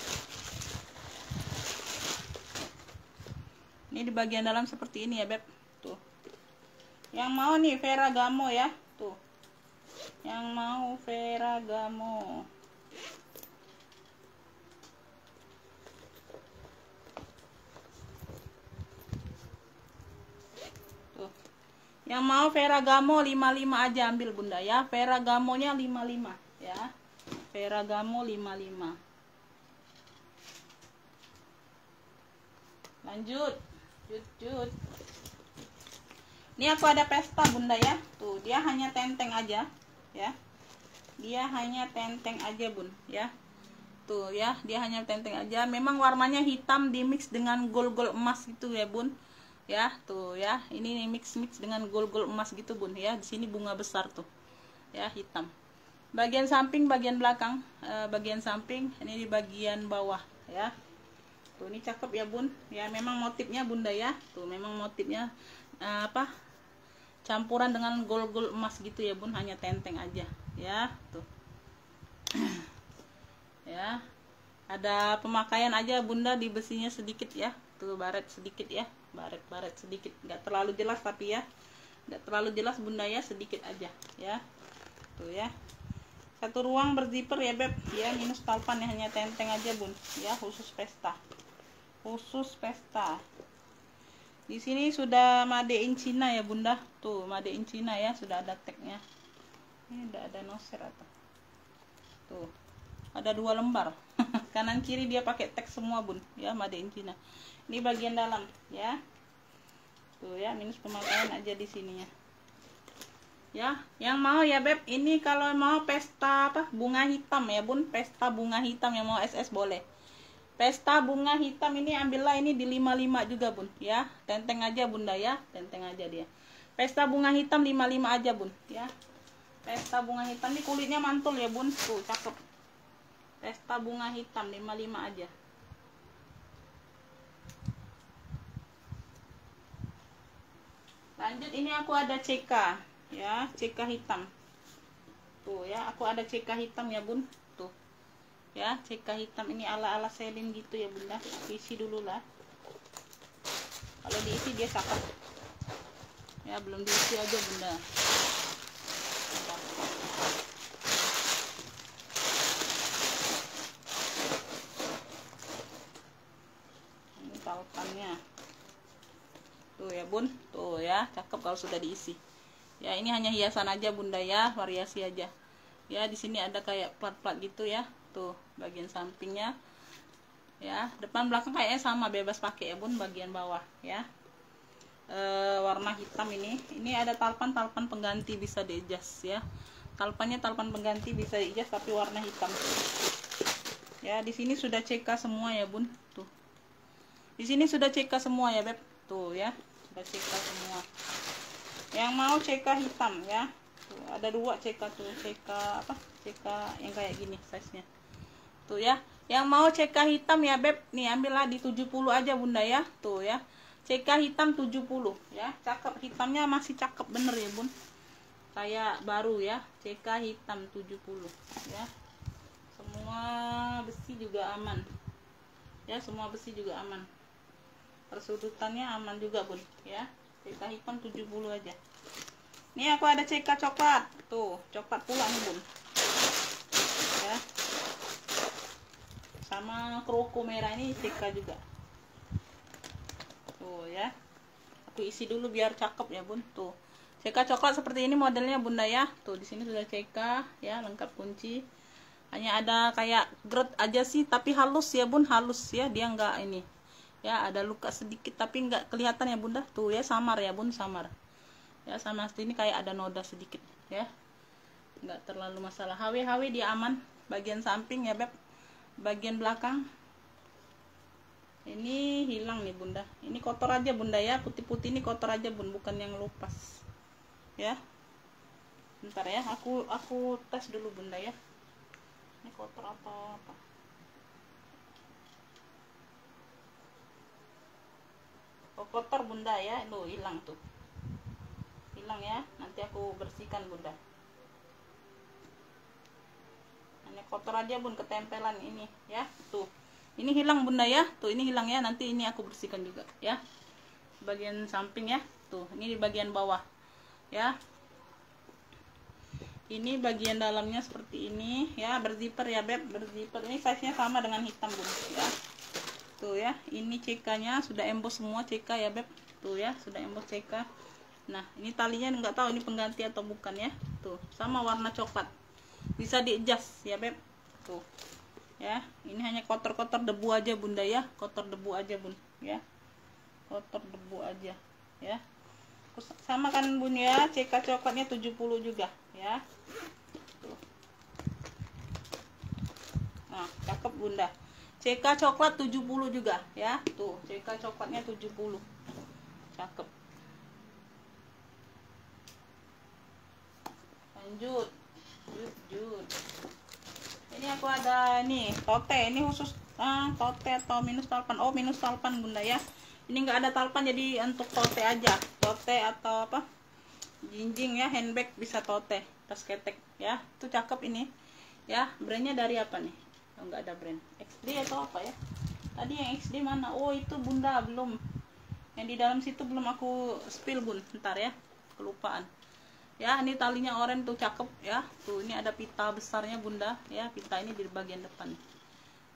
Ini di bagian dalam seperti ini ya beb. Tuh yang mau nih Ferragamo ya, tuh yang mau Ferragamo. Tuh yang mau Ferragamo 55 aja, ambil bunda ya. Ferragamonya 55 ya, Ferragamo 55. Lanjut. Ini aku ada pesta bunda ya. Tuh dia hanya tenteng aja ya, dia hanya tenteng aja bun ya. tuh ya, dia hanya tenteng aja. Memang warnanya hitam di mix dengan gold emas gitu ya bun ya. Tuh ya, ini mix dengan gold emas gitu bun ya. Di sini bunga besar tuh ya, hitam. Bagian samping, bagian belakang, bagian samping, ini di bagian bawah ya. Tuh ini cakep ya bun ya. Memang motifnya bunda ya, tuh memang motifnya apa, campuran dengan gold emas gitu ya bun, hanya tenteng aja ya. Tuh ya, ada pemakaian aja bunda di besinya sedikit ya. Tuh baret sedikit ya, baret sedikit, nggak terlalu jelas tapi ya, nggak terlalu jelas bunda ya, sedikit aja ya. Tuh ya, satu ruang berzipper ya beb ya, minus talpan ya, hanya tenteng aja bun ya, khusus pesta, khusus pesta. Di sini sudah made in China ya bunda, tuh made in China ya, sudah ada tagnya. Ini udah ada noser atau tuh ada 2 lembar kanan kiri dia pakai tag semua bun ya, made in China. Ini bagian dalam ya, tuh ya, minus pemakaian aja di sininya ya. Yang mau ya beb, ini kalau mau pesta apa, bunga hitam ya bun, pesta bunga hitam, yang mau SS boleh. Pesta bunga hitam ini ambillah ini di 55 juga bun ya, tenteng aja bunda ya, tenteng aja dia. Pesta bunga hitam 55 aja bun ya. Pesta bunga hitam ini kulitnya mantul ya bun, tuh cakep. Pesta bunga hitam 55 aja. Lanjut, ini aku ada CK ya, CK hitam. Tuh ya, aku ada CK hitam ya bun, tuh ya, CK hitam ini ala-ala selin gitu ya bunda. Isi dulu lah, kalau diisi dia cakep ya, belum diisi aja bunda. Ini talpannya tuh ya bun, tuh ya, cakep kalau sudah diisi ya. Ini hanya hiasan aja bunda ya, variasi aja ya. Di sini ada kayak plat-plat gitu ya, tuh bagian sampingnya ya, depan belakang kayaknya sama, bebas pakai ya bun. Bagian bawah ya, warna hitam ini ada talpan pengganti, bisa di-adjust ya. Talpannya talpan pengganti bisa di-adjust, tapi warna hitam ya. Di sini sudah CK semua ya bun, tuh di sini sudah CK semua ya beb, tuh ya, sudah CK semua. Yang mau CK hitam ya, tuh ada 2 CK tuh, CK apa, CK yang kayak gini size nya tuh ya. Yang mau CK hitam ya beb, nih ambillah di 70 aja bunda ya, tuh ya, CK hitam 70 ya, cakep, hitamnya masih cakep bener ya bun, kayak baru ya. CK hitam 70 ya. Semua besi juga aman ya, semua besi juga aman, persudutannya aman juga bun ya. CK hitam 70 aja. Ini aku ada CK coklat, tuh coklat pula nih bun ya, sama kroko merah ini CK juga tuh ya. Aku isi dulu biar cakep ya bun, tuh CK coklat seperti ini modelnya bunda ya. Tuh di sini sudah CK ya, lengkap kunci, hanya ada kayak grot aja sih, tapi halus ya bun, halus ya, dia enggak ini ya, ada luka sedikit tapi enggak kelihatan ya bunda. Tuh ya, samar ya bun, samar ya, sama ini kayak ada noda sedikit ya, enggak terlalu masalah. HW dia aman. Bagian samping ya beb, bagian belakang ini hilang nih bunda, ini kotor aja bunda ya, putih-putih ini kotor aja bun, bukan yang lupas ya. Bentar ya, aku tes dulu bunda ya, ini kotor apa. Oh, kotor bunda ya, lo hilang tuh, hilang ya, nanti aku bersihkan bunda. Hanya kotor aja bun, ketempelan ini ya, tuh ini hilang bunda ya, tuh ini hilang ya, nanti ini aku bersihkan juga ya. Bagian samping ya, tuh ini di bagian bawah ya. Ini bagian dalamnya seperti ini ya, berzipper ya beb, berzipper. Ini size nya sama dengan hitam bun ya. Tuh ya, ini CK nya sudah emboss semua CK ya beb, tuh ya, sudah emboss CK. Nah ini talinya nggak tahu ini pengganti atau bukan ya, tuh sama warna coklat, bisa di-adjust ya beb, tuh ya. Ini hanya kotor-kotor debu aja bunda ya, kotor debu aja bun ya, kotor debu aja ya. Sama kan bun ya, CK coklatnya 70 juga ya. Tuh. Nah, cakep bunda. CK coklat 70 juga ya. Tuh, CK coklatnya 70. Cakep. Lanjut. Lanjut. Ini aku ada nih, tote. Ini khusus tote atau minus talpan. Oh, minus talpan bunda ya. Ini enggak ada talpan jadi untuk tote aja. Tote atau apa? Jinjing ya, handbag bisa tote, tas ketek ya. Itu cakep ini. Ya, brandnya dari apa nih? Oh, nggak ada brand. XD atau apa ya? Tadi yang XD mana? Oh, itu bunda belum. Yang di dalam situ belum aku spill bun. Ntar ya, kelupaan. Ya, ini talinya oranye tuh cakep ya. Tuh, ini ada pita besarnya bunda. Ya, pita ini di bagian depan.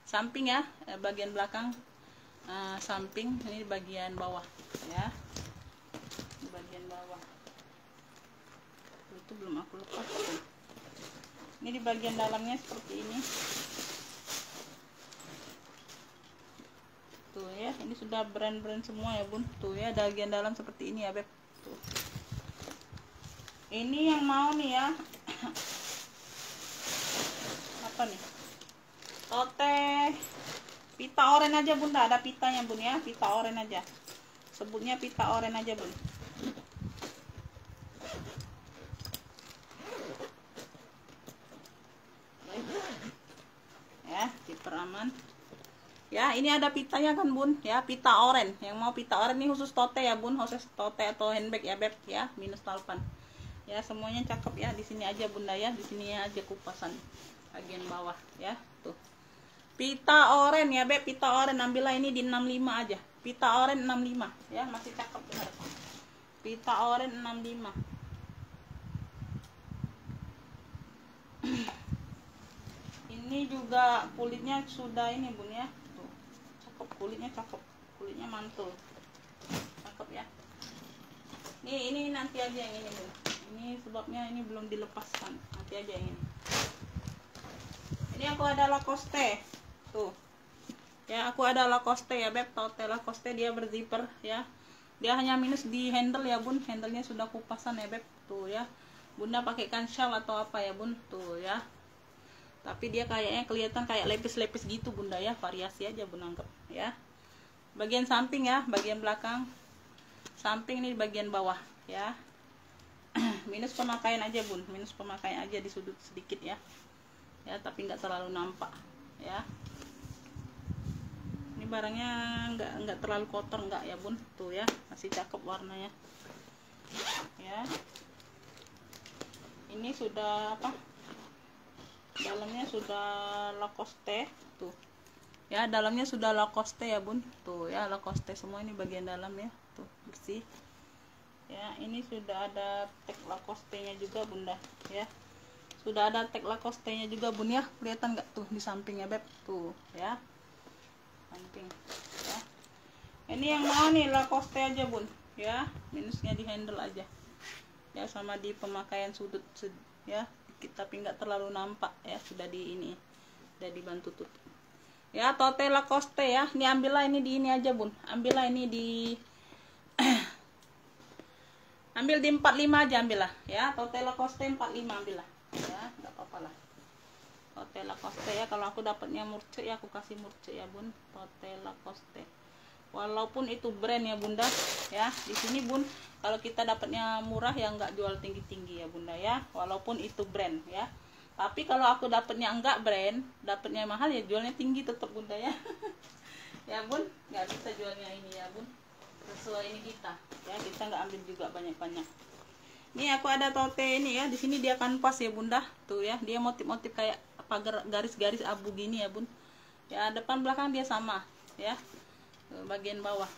Samping ya, bagian belakang. Samping, ini di bagian bawah. Ya, di bagian bawah. Tuh, itu belum aku lepas tuh. Ini di bagian dalamnya seperti ini. Tuh ya, ini sudah brand-brand semua ya bun. Tuh ya, bagian dalam seperti ini ya beb. Tuh. Ini yang mau nih ya. Apa nih? Tote pita oranye aja bunda, ada pitanya bun ya, pita oranye aja. Sebutnya pita oranye aja bun. Ya, zipper aman. Ya, ini ada pitanya kan bun ya, pita oranye. Yang mau pita oranye ini khusus tote ya bun, khusus tote atau handbag ya beb ya, minus talpan. Ya, semuanya cakep ya. Di sini aja bunda ya, di sini aja kupasan bagian bawah ya. Tuh. Pita oranye ya beb, pita oranye ambillah ini di 65 aja. Pita oranye 65 ya, masih cakep benar. Pita oranye 65. Ini juga kulitnya sudah ini bun ya. Tuh. Cakep, kulitnya cakep. Kulitnya mantul. Cakep ya. Ini nanti aja yang ini bun. Ini sebabnya ini belum dilepaskan. Nanti aja yang ini. Ini aku ada Lacoste. Tuh. Ya, aku ada Lacoste ya beb. Tote Lacoste, dia berzipper ya. Dia hanya minus di handle ya bun. Handlenya sudah kupasan ya beb. Tuh ya. Bunda pakaikan shawl atau apa ya bun. Tuh ya. Tapi dia kayaknya kelihatan kayak lepis-lepis gitu bunda ya. Variasi aja bun anggap ya. Bagian samping ya, bagian belakang. Samping ini di bagian bawah ya. Minus pemakaian aja bun, minus pemakaian aja di sudut sedikit ya. Ya, tapi nggak terlalu nampak ya. Ini barangnya nggak terlalu kotor nggak ya bun. Tuh ya, masih cakep warnanya. Ya. Ini sudah apa? Dalamnya sudah Lacoste tuh ya, dalamnya sudah Lacoste ya bun. Tuh ya, Lacoste semua ini bagian dalam ya. Tuh, bersih ya. Ini sudah ada tag Lacoste nya juga bunda ya. Sudah ada tag Lacoste nya juga bun ya. Kelihatan nggak tuh di sampingnya beb. Tuh ya, samping ya. Ini yang mau nih Lacoste aja bun ya. Minusnya di handle aja ya, sama di pemakaian sudut ya, tapi nggak terlalu nampak ya. Sudah di ini, sudah dibantu tutup ya. Tote Lacoste ya. Ini ambillah ini di ini aja bun. Ambillah ini di ambil di 45 aja ambillah ya. Tote Lacoste 45 ambillah ya, nggak apa-apa lah. Tote Lacoste ya. Kalau aku dapatnya murce ya, aku kasih murce ya bun. Tote Lacoste walaupun itu brand ya bunda ya. Di sini bun, kalau kita dapatnya murah ya nggak jual tinggi-tinggi ya bunda ya, walaupun itu brand ya. Tapi kalau aku dapatnya enggak brand, dapatnya mahal ya jualnya tinggi tetap bunda ya. Ya bun, nggak bisa jualnya ini ya bun, sesuai ini kita ya. Kita nggak ambil juga banyak-banyak. Ini aku ada tote ini ya. Di sini dia kanvas ya bunda. Tuh ya, dia motif-motif kayak apa, garis-garis abu gini ya bun ya. Depan belakang dia sama ya. Bagian bawah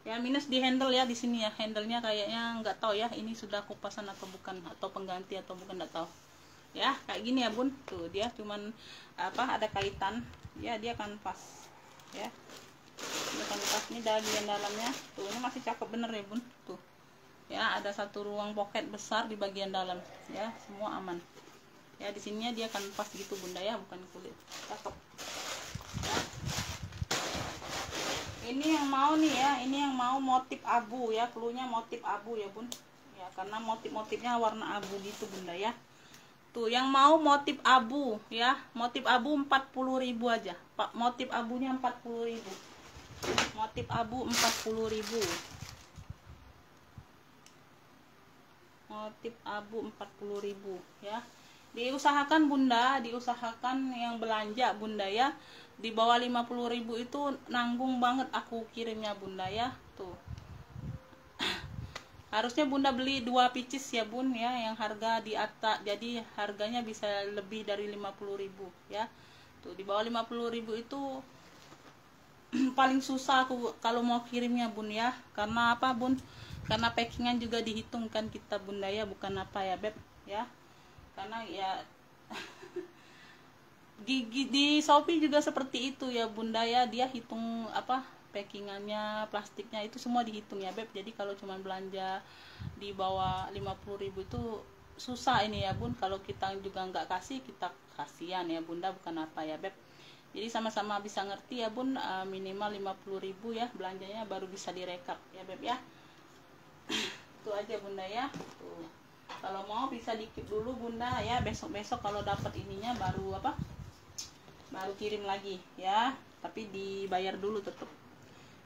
ya, minus di handle ya. Di sini ya, handlenya kayaknya nggak tahu ya ini sudah kupasan atau bukan, atau pengganti atau bukan, nggak tahu ya. Kayak gini ya bun. Tuh dia cuman apa, ada kaitan ya. Dia kanvas ya, ini kanvas. Ini bagian dalamnya tuh, ini masih cakep bener ya bun. Tuh ya, ada satu ruang pocket besar di bagian dalam ya. Semua aman ya. Di sininya dia kanvas gitu bunda ya, bukan kulit. Cakep ya. Ini yang mau nih ya, ini yang mau motif abu ya, cluenya motif abu ya bun ya, karena motif-motifnya warna abu gitu bunda ya. Tuh, yang mau motif abu ya, motif abu 40.000 aja. Pak, motif abunya 40.000. Motif abu 40.000. Motif abu 40.000 ya. Diusahakan Bunda, diusahakan yang belanja Bunda ya. Di bawah 50.000 itu nanggung banget aku kirimnya Bunda ya. Tuh. Harusnya Bunda beli 2 pieces ya Bun ya, yang harga di atas, jadi harganya bisa lebih dari 50.000 ya. Tuh, di bawah 50.000 itu paling susah aku kalau mau kirimnya Bun ya. Karena apa Bun? Karena packingan juga dihitungkan kita Bunda ya, bukan apa ya Beb ya. Karena ya di Shopee juga seperti itu ya Bunda ya, dia hitung apa packingannya, plastiknya itu semua dihitung ya Beb. Jadi kalau cuma belanja di bawah 50.000 itu susah ini ya Bun. Kalau kita juga nggak kasih, kita kasihan ya Bunda, bukan apa ya Beb. Jadi sama-sama bisa ngerti ya Bun, minimal 50.000 ya belanjanya, baru bisa direkap ya Beb ya. Itu aja Bunda ya. Tuh. Kalau mau bisa dikip dulu Bunda ya, besok-besok kalau dapat ininya baru apa? Baru kirim lagi ya. Tapi dibayar dulu tetap.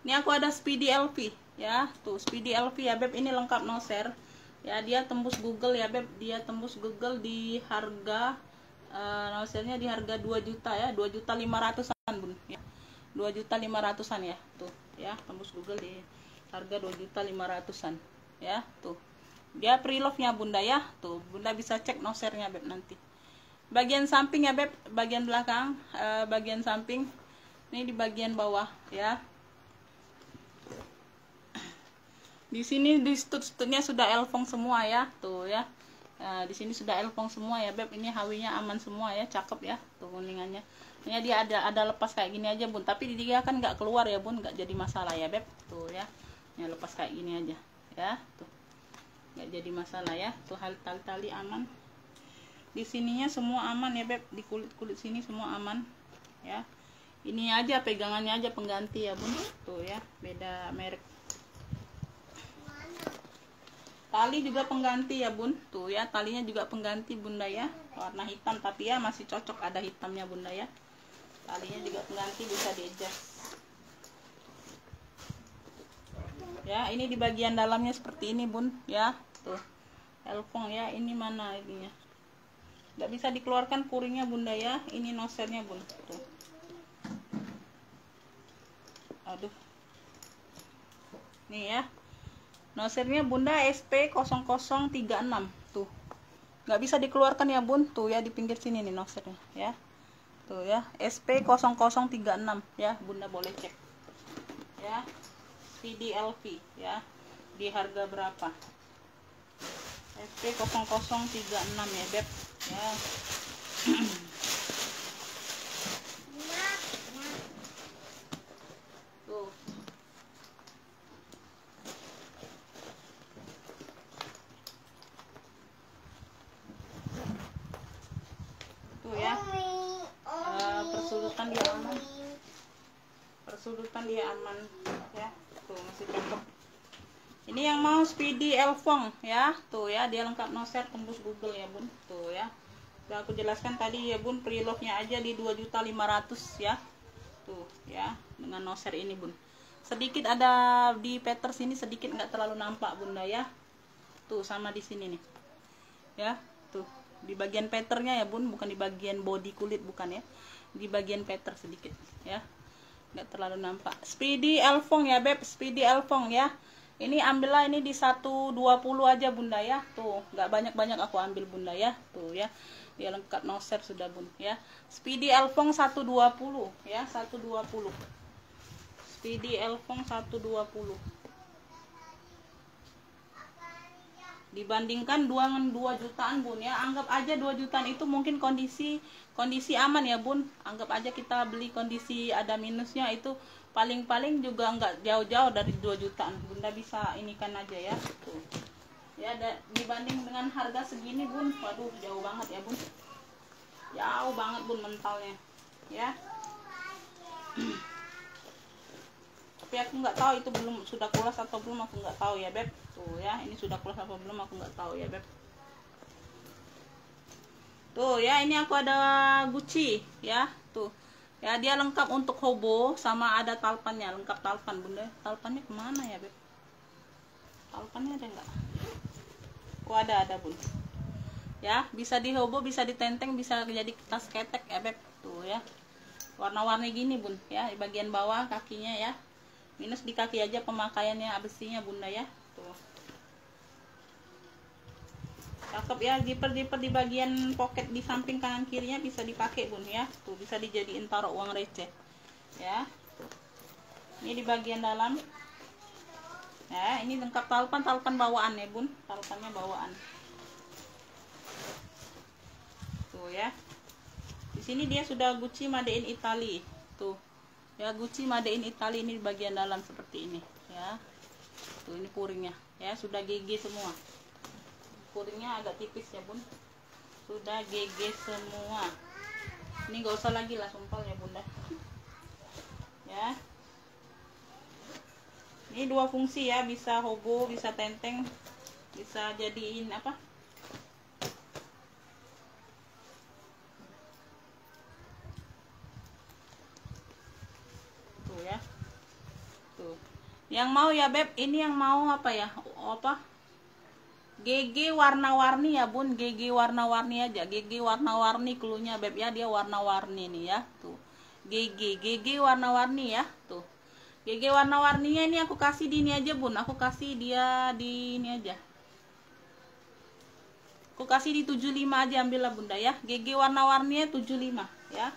Ini aku ada Speedy LV ya. Tuh, Speedy LV ya Beb, ini lengkap no share. Ya, dia tembus Google ya Beb, dia tembus Google di harga no share-nya di harga 2 juta ya, 2.500.000 Bun ya. 2.500.000-an ya. Tuh, ya, tembus Google di harga 2.500.000-an ya. Tuh. Dia pre-love-nya Bunda ya. Tuh, Bunda bisa cek no share-nya Beb nanti. Bagian samping ya Beb, bagian belakang, bagian samping. Ini di bagian bawah ya. Di sini di stud-studnya sudah elfong semua ya, tuh ya. Nah, di sini sudah elfong semua ya Beb. Ini hawinya aman semua ya, cakep ya. Tuh kuningannya. Ini dia ada lepas kayak gini aja Bun, tapi dia kan nggak keluar ya Bun, nggak jadi masalah ya Beb. Tuh ya. Ini lepas kayak gini aja ya, tuh. Nggak jadi masalah ya. Tuh, hal tali aman. Di sininya semua aman ya Beb. Di kulit-kulit sini semua aman ya. Ini aja pegangannya aja pengganti ya Bun. Tuh ya, beda merek. Tali juga pengganti ya Bun. Tuh ya, talinya juga pengganti Bunda ya. Warna hitam tapi ya masih cocok ada hitamnya Bunda ya. Talinya juga pengganti, bisa di-adjust. Ya, ini di bagian dalamnya seperti ini Bun ya. Tuh. Elfong ya, ini mana ininya? Nggak bisa dikeluarkan kuringnya Bunda ya. Ini nosernya Bun. Tuh. Aduh. Nih ya. Nosernya Bunda SP0036 tuh. Nggak bisa dikeluarkan ya Bun. Tuh ya, di pinggir sini nih nosernya ya. Tuh ya, SP0036 ya. Bunda boleh cek. Ya. Speedy LV ya. Di harga berapa? SP0036 ya Beb ya. Tuh. Tuh ya. Persudutan dia aman. Persudutan dia aman ya. Tuh, masih cakep. Ini yang mau Speedy Elfong ya. Tuh ya, dia lengkap no share, tembus Google ya Bun. Tuh ya. Udah aku jelaskan tadi ya Bun, pre-love-nya aja di 2.500.000 ya. Tuh ya, dengan no share ini Bun. Sedikit ada di peter sini, sedikit nggak terlalu nampak Bunda ya. Tuh, sama di sini nih. Ya, tuh. Di bagian peternya ya Bun, bukan di bagian body kulit, bukan ya. Di bagian peter sedikit ya. Nggak terlalu nampak. Speedy Elfong ya Beb, Speedy Elfong ya. Ini ambillah ini di 120 aja Bunda ya. Tuh, nggak banyak-banyak aku ambil Bunda ya. Tuh ya. Dia lengkap no share sudah Bun ya. Speedy Elfong 120 ya, 120. Speedy Elfong 120. Dibandingkan 2 jutaan Bun ya. Anggap aja 2 jutaan itu mungkin kondisi aman ya Bun. Anggap aja kita beli kondisi ada minusnya, itu paling-paling juga nggak jauh-jauh dari 2 jutaan. Bunda bisa inikan aja ya. Tuh. Ya, dibanding dengan harga segini Bun, waduh jauh banget ya Bun. Jauh banget Bun mentalnya. Ya. Tapi aku nggak tahu itu belum sudah kulas atau belum, aku nggak tahu ya Beb. Tuh ya, ini sudah kulas atau belum aku nggak tahu ya Beb. Tuh ya, ini aku ada Gucci ya. Tuh ya, dia lengkap untuk hobo, sama ada talpannya, lengkap talpan bunda. Talpannya kemana ya beb? Talpannya ada nggak? Oh ada bun. Ya, bisa di hobo, bisa ditenteng, bisa jadi tas ketek ya beb. Tuh ya, warna-warni gini bun ya, di bagian bawah kakinya ya, minus di kaki aja pemakaiannya besinya bunda ya. Tuh cakep ya, zipper di bagian pocket di samping kanan kirinya bisa dipakai bun ya. Tuh bisa dijadiin taruh uang receh ya. Ini di bagian dalam ya, ini lengkap talpan bawaan ya bun, talpannya bawaan. Tuh ya, di sini dia sudah Gucci Made in Italy. Tuh ya, Gucci Made in Italy, ini di bagian dalam seperti ini ya. Tuh ini puringnya ya, sudah GG semua. Puringnya agak tipis ya bun, sudah GG semua. Ini gak usah lagi lah sumpal ya bunda ya. Ini dua fungsi ya, bisa hobo, bisa tenteng, bisa jadiin apa, tuh ya. Tuh yang mau ya beb, ini yang mau apa ya, apa GG warna-warni ya bun, GG warna-warni aja, GG warna-warni klunya beb ya, dia warna-warni nih ya. Tuh GG warna-warni ya. Tuh GG warna-warninya ini aku kasih di ini aja bun, aku kasih dia di ini aja, aku kasih di 75 aja, ambillah bunda ya. GG warna-warninya 75 ya,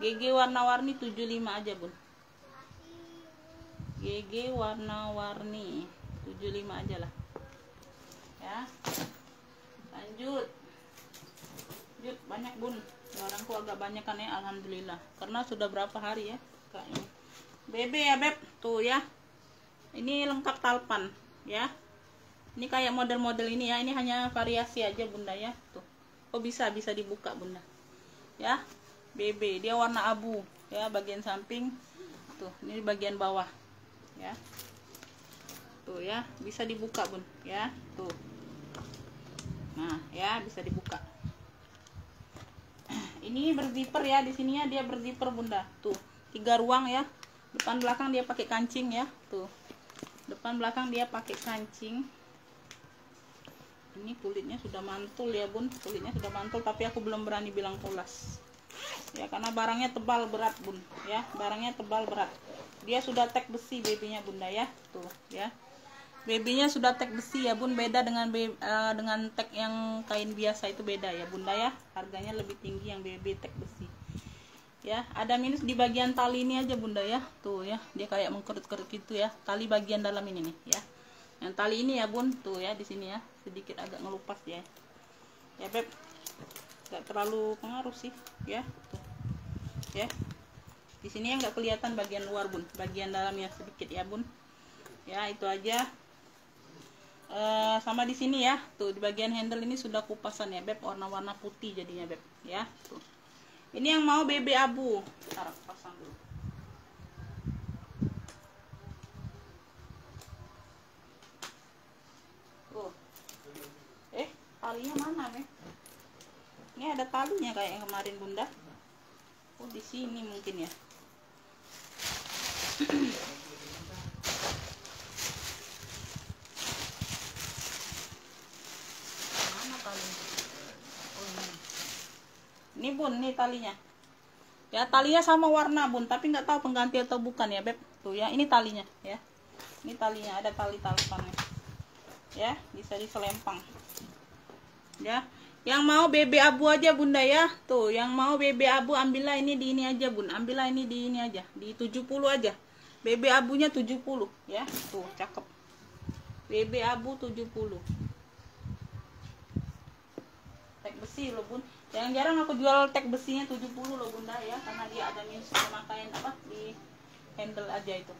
GG warna-warni 75 aja bun, GG warna-warni 75 aja lah ya. Lanjut banyak bun, barangku agak banyak kan ya, alhamdulillah, karena sudah berapa hari ya kayaknya. BB ya beb, tuh ya, ini lengkap talpan ya. Ini kayak model-model ini ya, ini hanya variasi aja bunda ya. Tuh oh bisa dibuka bunda ya. BB dia warna abu ya, bagian samping. Tuh ini bagian bawah ya. Tuh ya, bisa dibuka bun ya. Tuh nah ya, bisa dibuka. Ini berzipper ya, di sininya dia berzipper bunda. Tuh 3 ruang ya, depan belakang dia pakai kancing ya. Tuh depan belakang dia pakai kancing. Ini kulitnya sudah mantul ya bun, kulitnya sudah mantul, tapi aku belum berani bilang pulas ya, karena barangnya tebal berat bun ya, barangnya tebal berat. Dia sudah tag besi babynya bunda ya. Tuh ya, babynya sudah tag besi ya bun, beda dengan tag yang kain biasa, itu beda ya bunda ya, harganya lebih tinggi yang baby tag besi ya. Ada minus di bagian tali ini aja bunda ya. Tuh ya, dia kayak mengkerut-kerut gitu ya, tali bagian dalam ini nih ya, yang tali ini ya bun. Tuh ya, di sini ya sedikit agak ngelupas ya beb, gak terlalu pengaruh sih ya. Tuh ya, di sini yang nggak kelihatan bagian luar bun, bagian dalamnya sedikit ya bun ya. Itu aja. Sama di sini ya, tuh di bagian handle ini sudah kupasan ya beb, warna-warna putih jadinya beb ya. Tuh ini yang mau BB abu, ntar pasang dulu. Tuh talinya mana beb? Ini ada talinya kayak yang kemarin bunda. Oh di sini mungkin ya. Ini bun, nih talinya ya, talinya sama warna bun, tapi nggak tahu pengganti atau bukan ya beb. Tuh ya, ini talinya ya, ini talinya, ada tali talpannya ya, bisa diselempang ya. Yang mau BB abu aja bunda ya. Tuh yang mau BB abu ambillah ini di ini aja bun, ambillah ini di ini aja, di 70 aja, BB abunya 70 ya. Tuh cakep, BB abu 70, tag besi loh bun. Yang jarang aku jual tag besinya 70 loh bunda ya, karena dia ada minus pemakaian apa di handle aja itu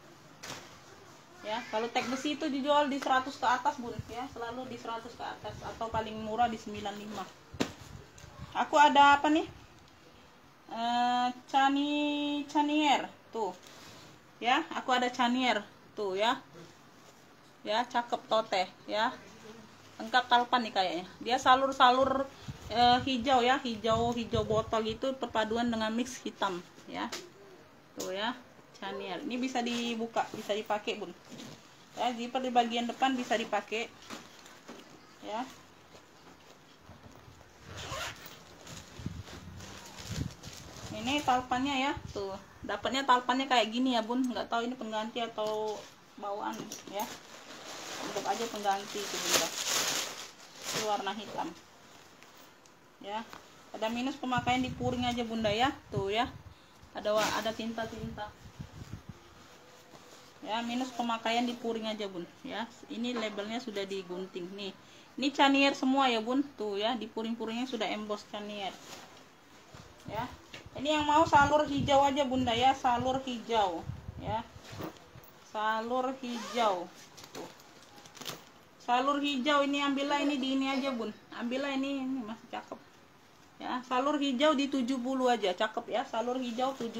ya. Kalau tag besi itu dijual di 100 ke atas bun ya, selalu di 100 ke atas, atau paling murah di 95. Aku ada apa nih, Chanier tuh ya, aku ada Chanier tuh ya, cakep tote ya, lengkap talpan nih kayaknya. Dia salur hijau ya, hijau botol itu perpaduan dengan mix hitam ya. Tuh ya, Chanier. Ini bisa dibuka, bisa dipakai bun. Ya, zipper di bagian depan bisa dipakai. Ya. Ini talpannya ya, tuh. Dapatnya talpannya kayak gini ya bun. Nggak tahu ini pengganti atau bawaan ya. Untuk aja pengganti itu bunda. Ini warna hitam. Ya. Ada minus pemakaian di puring aja bunda ya, tuh ya. Ada tinta-tinta. Ya, minus pemakaian di puring aja bun ya. Ini labelnya sudah digunting nih. Ini Chanier semua ya bun, tuh ya, di puring-puringnya sudah emboss Chanier ya. Ini yang mau salur hijau aja bunda ya, salur hijau ya, salur hijau tuh. Salur hijau ini ambillah ini di ini aja bun, ambillah ini masih cakep ya. Salur hijau di 70 aja, cakep ya. Salur hijau 70,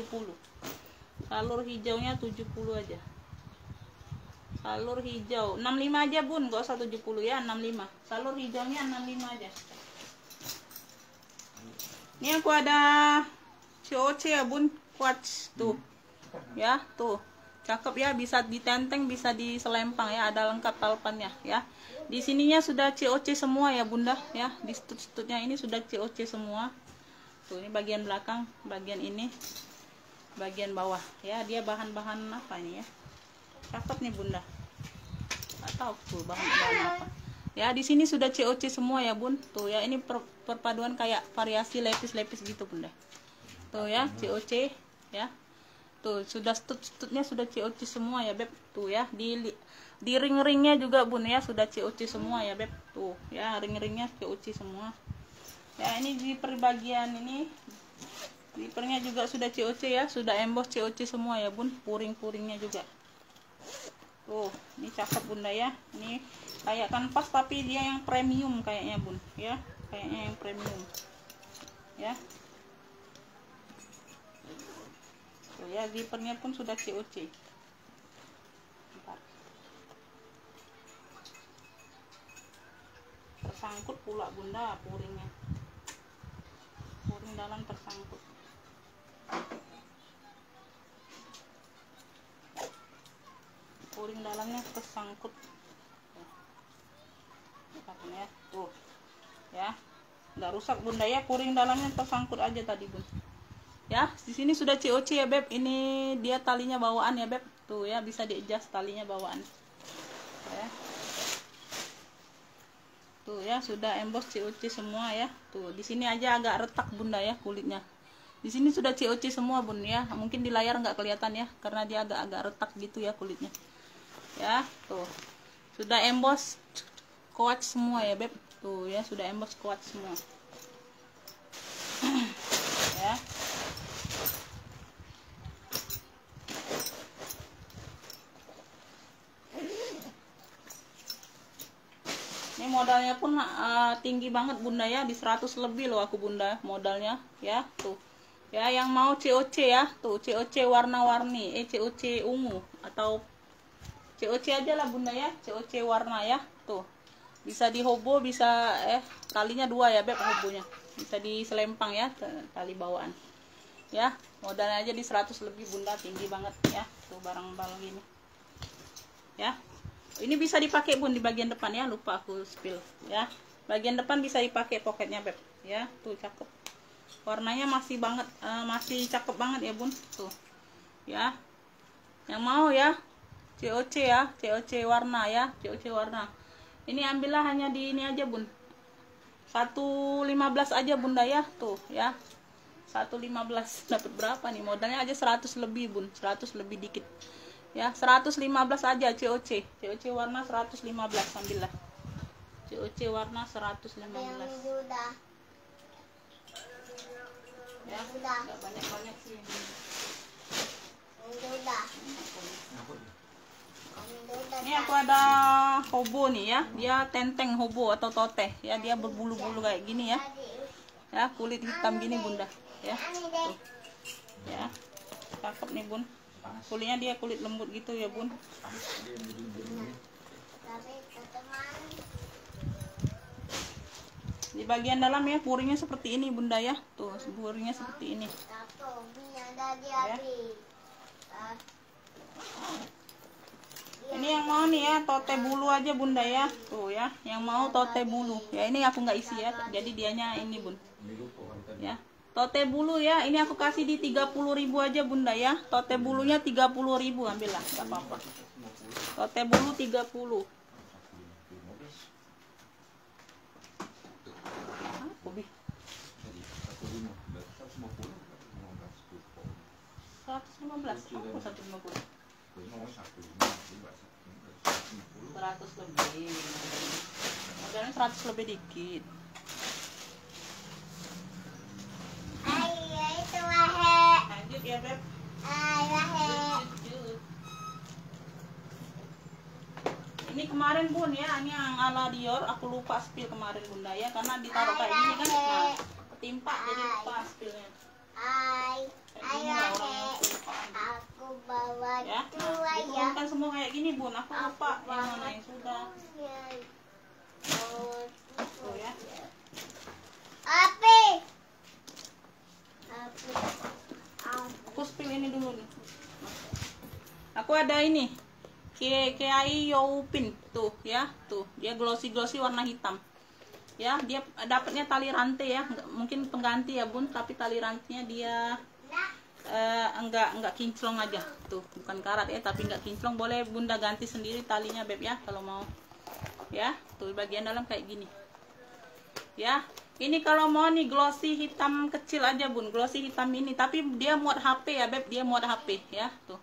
salur hijaunya 70 aja. Salur hijau 65 aja bun, gak usah 70 ya, 65. Salur hijaunya 65 aja. Ini aku ada COC ya bun, quartz tuh ya, tuh cakep ya, bisa ditenteng, bisa diselempang ya, ada lengkap talpannya ya. Di sininya sudah COC semua ya bunda ya, di stut-stutnya ini sudah COC semua. Tuh ini bagian belakang, bagian ini, bagian bawah ya. Dia bahan-bahan apa ini ya, cakep nih bunda, nggak tahu tuh bahan-bahan apa ya. Di sini sudah COC semua ya bun, tuh ya. Ini perpaduan kayak variasi lepis-lepis gitu bunda, tuh ya, COC ya. Tuh sudah stutnya sudah COC semua ya beb, tuh ya. Di ring-ringnya juga bun ya, sudah COC semua ya beb, tuh ya, ring-ringnya COC semua ya. Ini di bagian ini, zippernya juga sudah COC ya, sudah emboss COC semua ya bun, puring-puringnya juga. Tuh, ini cakep bunda ya. Ini kayak kanvas tapi dia yang premium kayaknya bun ya, kayaknya yang premium ya. Tuh ya, zippernya pun sudah COC. Bentar. Tersangkut pula bunda puringnya, puring dalam tersangkut. Puring dalamnya tersangkut ya, tuh ya, nggak rusak bunda ya. Puring dalamnya tersangkut aja tadi bun ya. Di sini sudah COC ya beb. Ini dia talinya bawaan ya beb, tuh ya, bisa di adjust talinya bawaan ya. Tuh ya, sudah emboss COC semua ya. Tuh di sini aja agak retak bunda ya kulitnya. Di sini sudah COC semua bun ya. Mungkin di layar nggak kelihatan ya, karena dia agak-agak retak gitu ya kulitnya ya. Tuh sudah emboss quartz semua ya beb, tuh ya, sudah emboss quartz semua ya. Ini modalnya pun tinggi banget bunda ya, di 100 lebih loh aku bunda modalnya ya. Tuh ya, yang mau COC ya, tuh COC warna-warni, COC ungu atau COC aja lah bunda ya, COC warna ya. Tuh bisa di hobo, bisa talinya 2 ya beb, hobonya bisa diselempang ya, tali bawaan ya. Modalnya aja di 100 lebih bunda, tinggi banget ya. Tuh barang-barang gini ya. Ini bisa dipakai bun di bagian depan ya, lupa aku spill ya. Bagian depan bisa dipakai poketnya beb ya. Tuh cakep, warnanya masih banget, masih cakep banget ya bun, tuh ya. Yang mau ya COC ya, COC warna ya, COC warna. Ini ambillah hanya di ini aja bun, 115 aja bunda ya, tuh ya, 115 dapat berapa nih, modalnya aja 100 lebih bun, 100 lebih dikit ya. 115 aja COC, COC warna 115, ambillah COC warna 115 ya. Nggak banyak-banyak sih ini. Aku ada hobo nih ya, dia tenteng hobo atau toteh ya, dia berbulu-bulu kayak gini ya, ya kulit hitam gini bunda ya. Tuh ya, cakep nih bun, kulitnya dia kulit lembut gitu ya bun. Di bagian dalam ya puringnya seperti ini bunda ya. Tuh puringnya seperti ini ya. Ini yang mau nih ya tote bulu aja bunda ya. Tuh ya, yang mau tote bulu ya. Ini aku nggak isi ya, jadi dianya ini bun ya. Tote bulu ya, ini aku kasih di 30.000 aja bunda ya. Tote bulunya 30.000, ambillah, nggak apa-apa. Tote bulu 30. Kopi 115, aku 150. 100 lebih. Modalnya 100 lebih dikit. Lanjut ya beb. Ini kemarin bun ya, ini yang ala Dior, aku lupa spill kemarin bunda ya, karena ditaruh kayak gini kan, nah ketimpa jadi lupa spillnya. Aku bawa Ya, nah, diturunkan semua kayak gini bun, aku lupa yang mana yang sudah. Tuh ya. Aku spill ini dulu nih. Aku ada ini Kiai Youpin tuh ya, tuh dia glossy warna hitam ya. Dia dapatnya tali rantai ya, mungkin pengganti ya bun, tapi tali rantainya dia enggak kinclong aja tuh, bukan karat ya, tapi enggak kinclong. Boleh bunda ganti sendiri talinya beb ya kalau mau ya. Tuh bagian dalam kayak gini ya. Ini kalau mau nih glossy hitam kecil aja bun, glossy hitam ini, tapi dia muat HP ya beb, dia muat HP ya. Tuh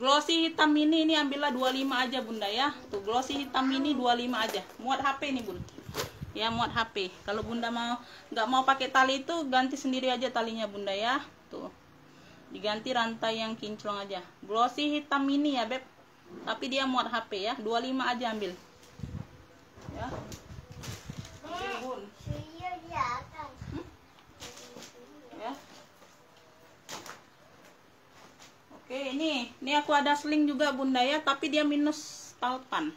glossy hitam ini ambillah 25 aja bunda ya. Tuh glossy hitam ini 25 aja, muat HP nih bun ya, muat HP. Kalau bunda mau nggak mau pakai tali itu, ganti sendiri aja talinya bunda ya. Tuh diganti rantai yang kinclong aja. Glossy hitam ini ya beb, tapi dia muat HP ya, 25 aja ambil ya. Ambil bun ya. Oke, ini aku ada sling juga bunda ya, tapi dia minus talpan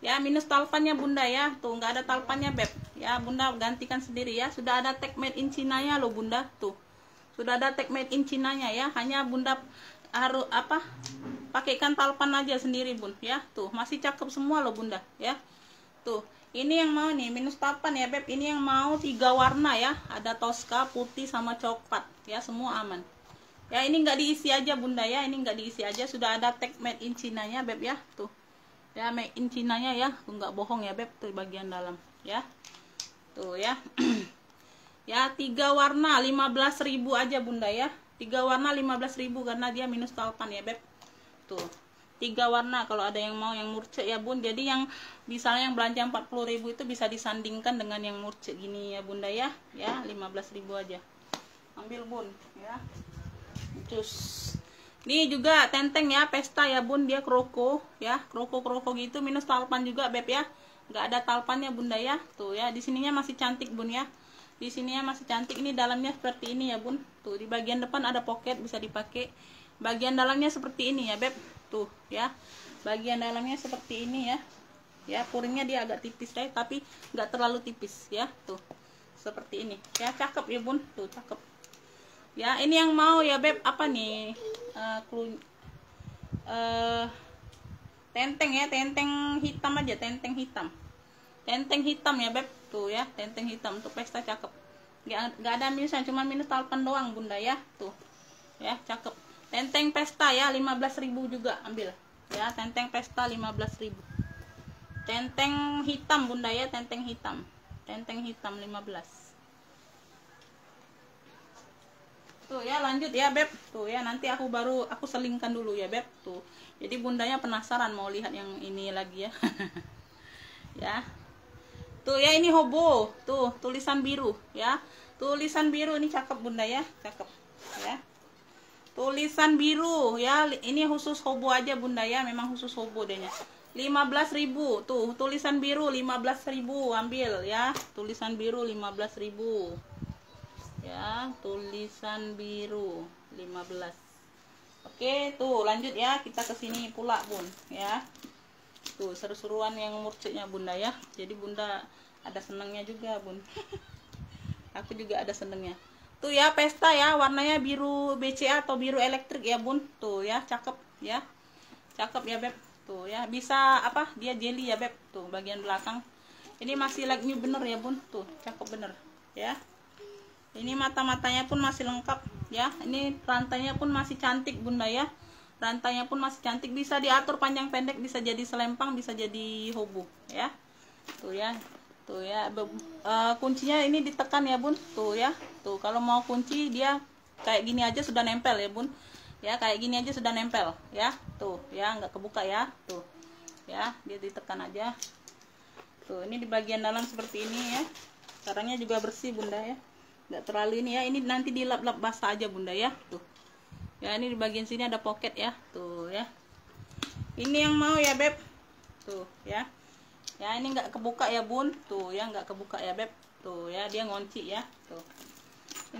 ya, minus talpannya bunda ya. Tuh nggak ada talpannya beb ya, bunda gantikan sendiri ya. Sudah ada tag made in China nya loh bunda, tuh sudah ada tag made in China nya ya. Hanya bunda harus pakaikan talpan aja sendiri bun ya. Tuh masih cakep semua loh bunda ya. Tuh ini yang mau nih minus talpan ya beb, ini yang mau 3 warna ya, ada Tosca, putih sama coklat ya, semua aman ya. Ini nggak diisi aja bunda ya, ini nggak diisi aja, sudah ada tag made in China nya beb ya. Tuh ya, made in China nya ya, tuh nggak bohong ya beb. Tuh bagian dalam ya, tuh ya. Ya 3 warna 15.000 aja bunda ya, 3 warna 15.000 karena dia minus talpan ya beb. Tuh 3 warna kalau ada yang mau yang murce ya bun. Jadi yang misalnya yang belanja 40.000 itu bisa disandingkan dengan yang murce gini ya bunda ya. Ya 15.000 aja, ambil bun ya. Cus. Ini juga tenteng ya, pesta ya bun, dia kroko ya, kroko gitu, minus talpan juga beb ya, nggak ada talpannya bunda ya. Tuh ya, di sininya masih cantik bun ya, di sininya masih cantik. Ini dalamnya seperti ini ya bun. Tuh di bagian depan ada pocket bisa dipakai, bagian dalamnya seperti ini ya beb. Tuh ya, bagian dalamnya seperti ini ya. Ya puringnya dia agak tipis ya, tapi nggak terlalu tipis ya. Tuh seperti ini ya, cakep ya bun. Tuh cakep ya. Ini yang mau ya beb, apa nih, tenteng ya, tenteng hitam aja, tenteng hitam ya beb. Tuh ya, tenteng hitam untuk pesta cakep, nggak ada minusnya, cuma minus talpan doang bunda ya. Tuh ya cakep, tenteng pesta ya, 15.000 juga ambil ya. Tenteng pesta 15.000, tenteng hitam bunda ya, tenteng hitam 15. Tuh ya, lanjut ya beb. Tuh ya, nanti aku selingkan dulu ya beb. Tuh jadi bundanya penasaran mau lihat yang ini lagi ya. Ya tuh ya, ini hobo, tuh tulisan biru ya, tulisan biru ini cakep bunda ya, cakep ya, tulisan biru ya. Ini khusus hobo aja bunda ya, memang khusus hobo dehnya. 15.000 tuh, tulisan biru 15.000 ambil ya, tulisan biru 15.000 ya, tulisan biru 15. Oke, tuh lanjut ya, kita ke sini pula bun ya. Tuh seru-seruan yang murciknya bunda ya. Jadi bunda ada senengnya juga bun. Aku juga ada senengnya. Tuh ya, pesta ya, warnanya biru BCA atau biru elektrik ya bun. Tuh ya, cakep ya, cakep ya beb. Tuh ya, bisa apa, dia jelly ya beb. Tuh bagian belakang ini masih like new bener ya bun. Tuh cakep bener ya. Ini mata-matanya pun masih lengkap ya. Ini rantainya pun masih cantik bunda ya. Rantainya pun masih cantik, bisa diatur panjang pendek, bisa jadi selempang, bisa jadi hobo ya. Tuh ya, tuh ya. Kuncinya ini ditekan ya bun. Tuh ya, tuh kalau mau kunci dia kayak gini aja sudah nempel ya bun ya, kayak gini aja sudah nempel ya. Tuh ya, nggak kebuka ya. Tuh ya, dia ditekan aja. Tuh ini di bagian dalam seperti ini ya. Caranya juga bersih bunda ya, nggak terlalu ini ya. Ini nanti dilap-lap basah aja bunda ya. Tuh ya, ini di bagian sini ada pocket ya. Tuh ya, ini yang mau ya beb. Tuh ya, ya ini nggak kebuka ya bun. Tuh ya, nggak kebuka ya beb. Tuh ya, dia ngunci ya. Tuh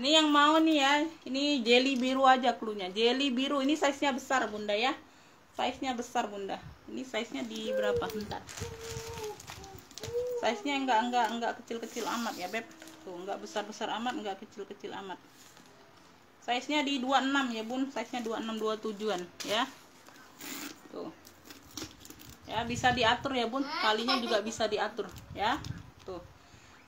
ini yang mau nih ya, ini jelly biru aja cluenya, jelly biru. Ini size nya besar bunda ya, size nya besar bunda. Ini size nya di berapa, bentar, size nya enggak kecil-kecil amat ya beb. Tuh enggak besar-besar amat, enggak kecil-kecil amat. Size nya di 26 ya bun, size nya 26-27an ya. Tuh ya, bisa diatur ya bun, talinya juga bisa diatur ya. Tuh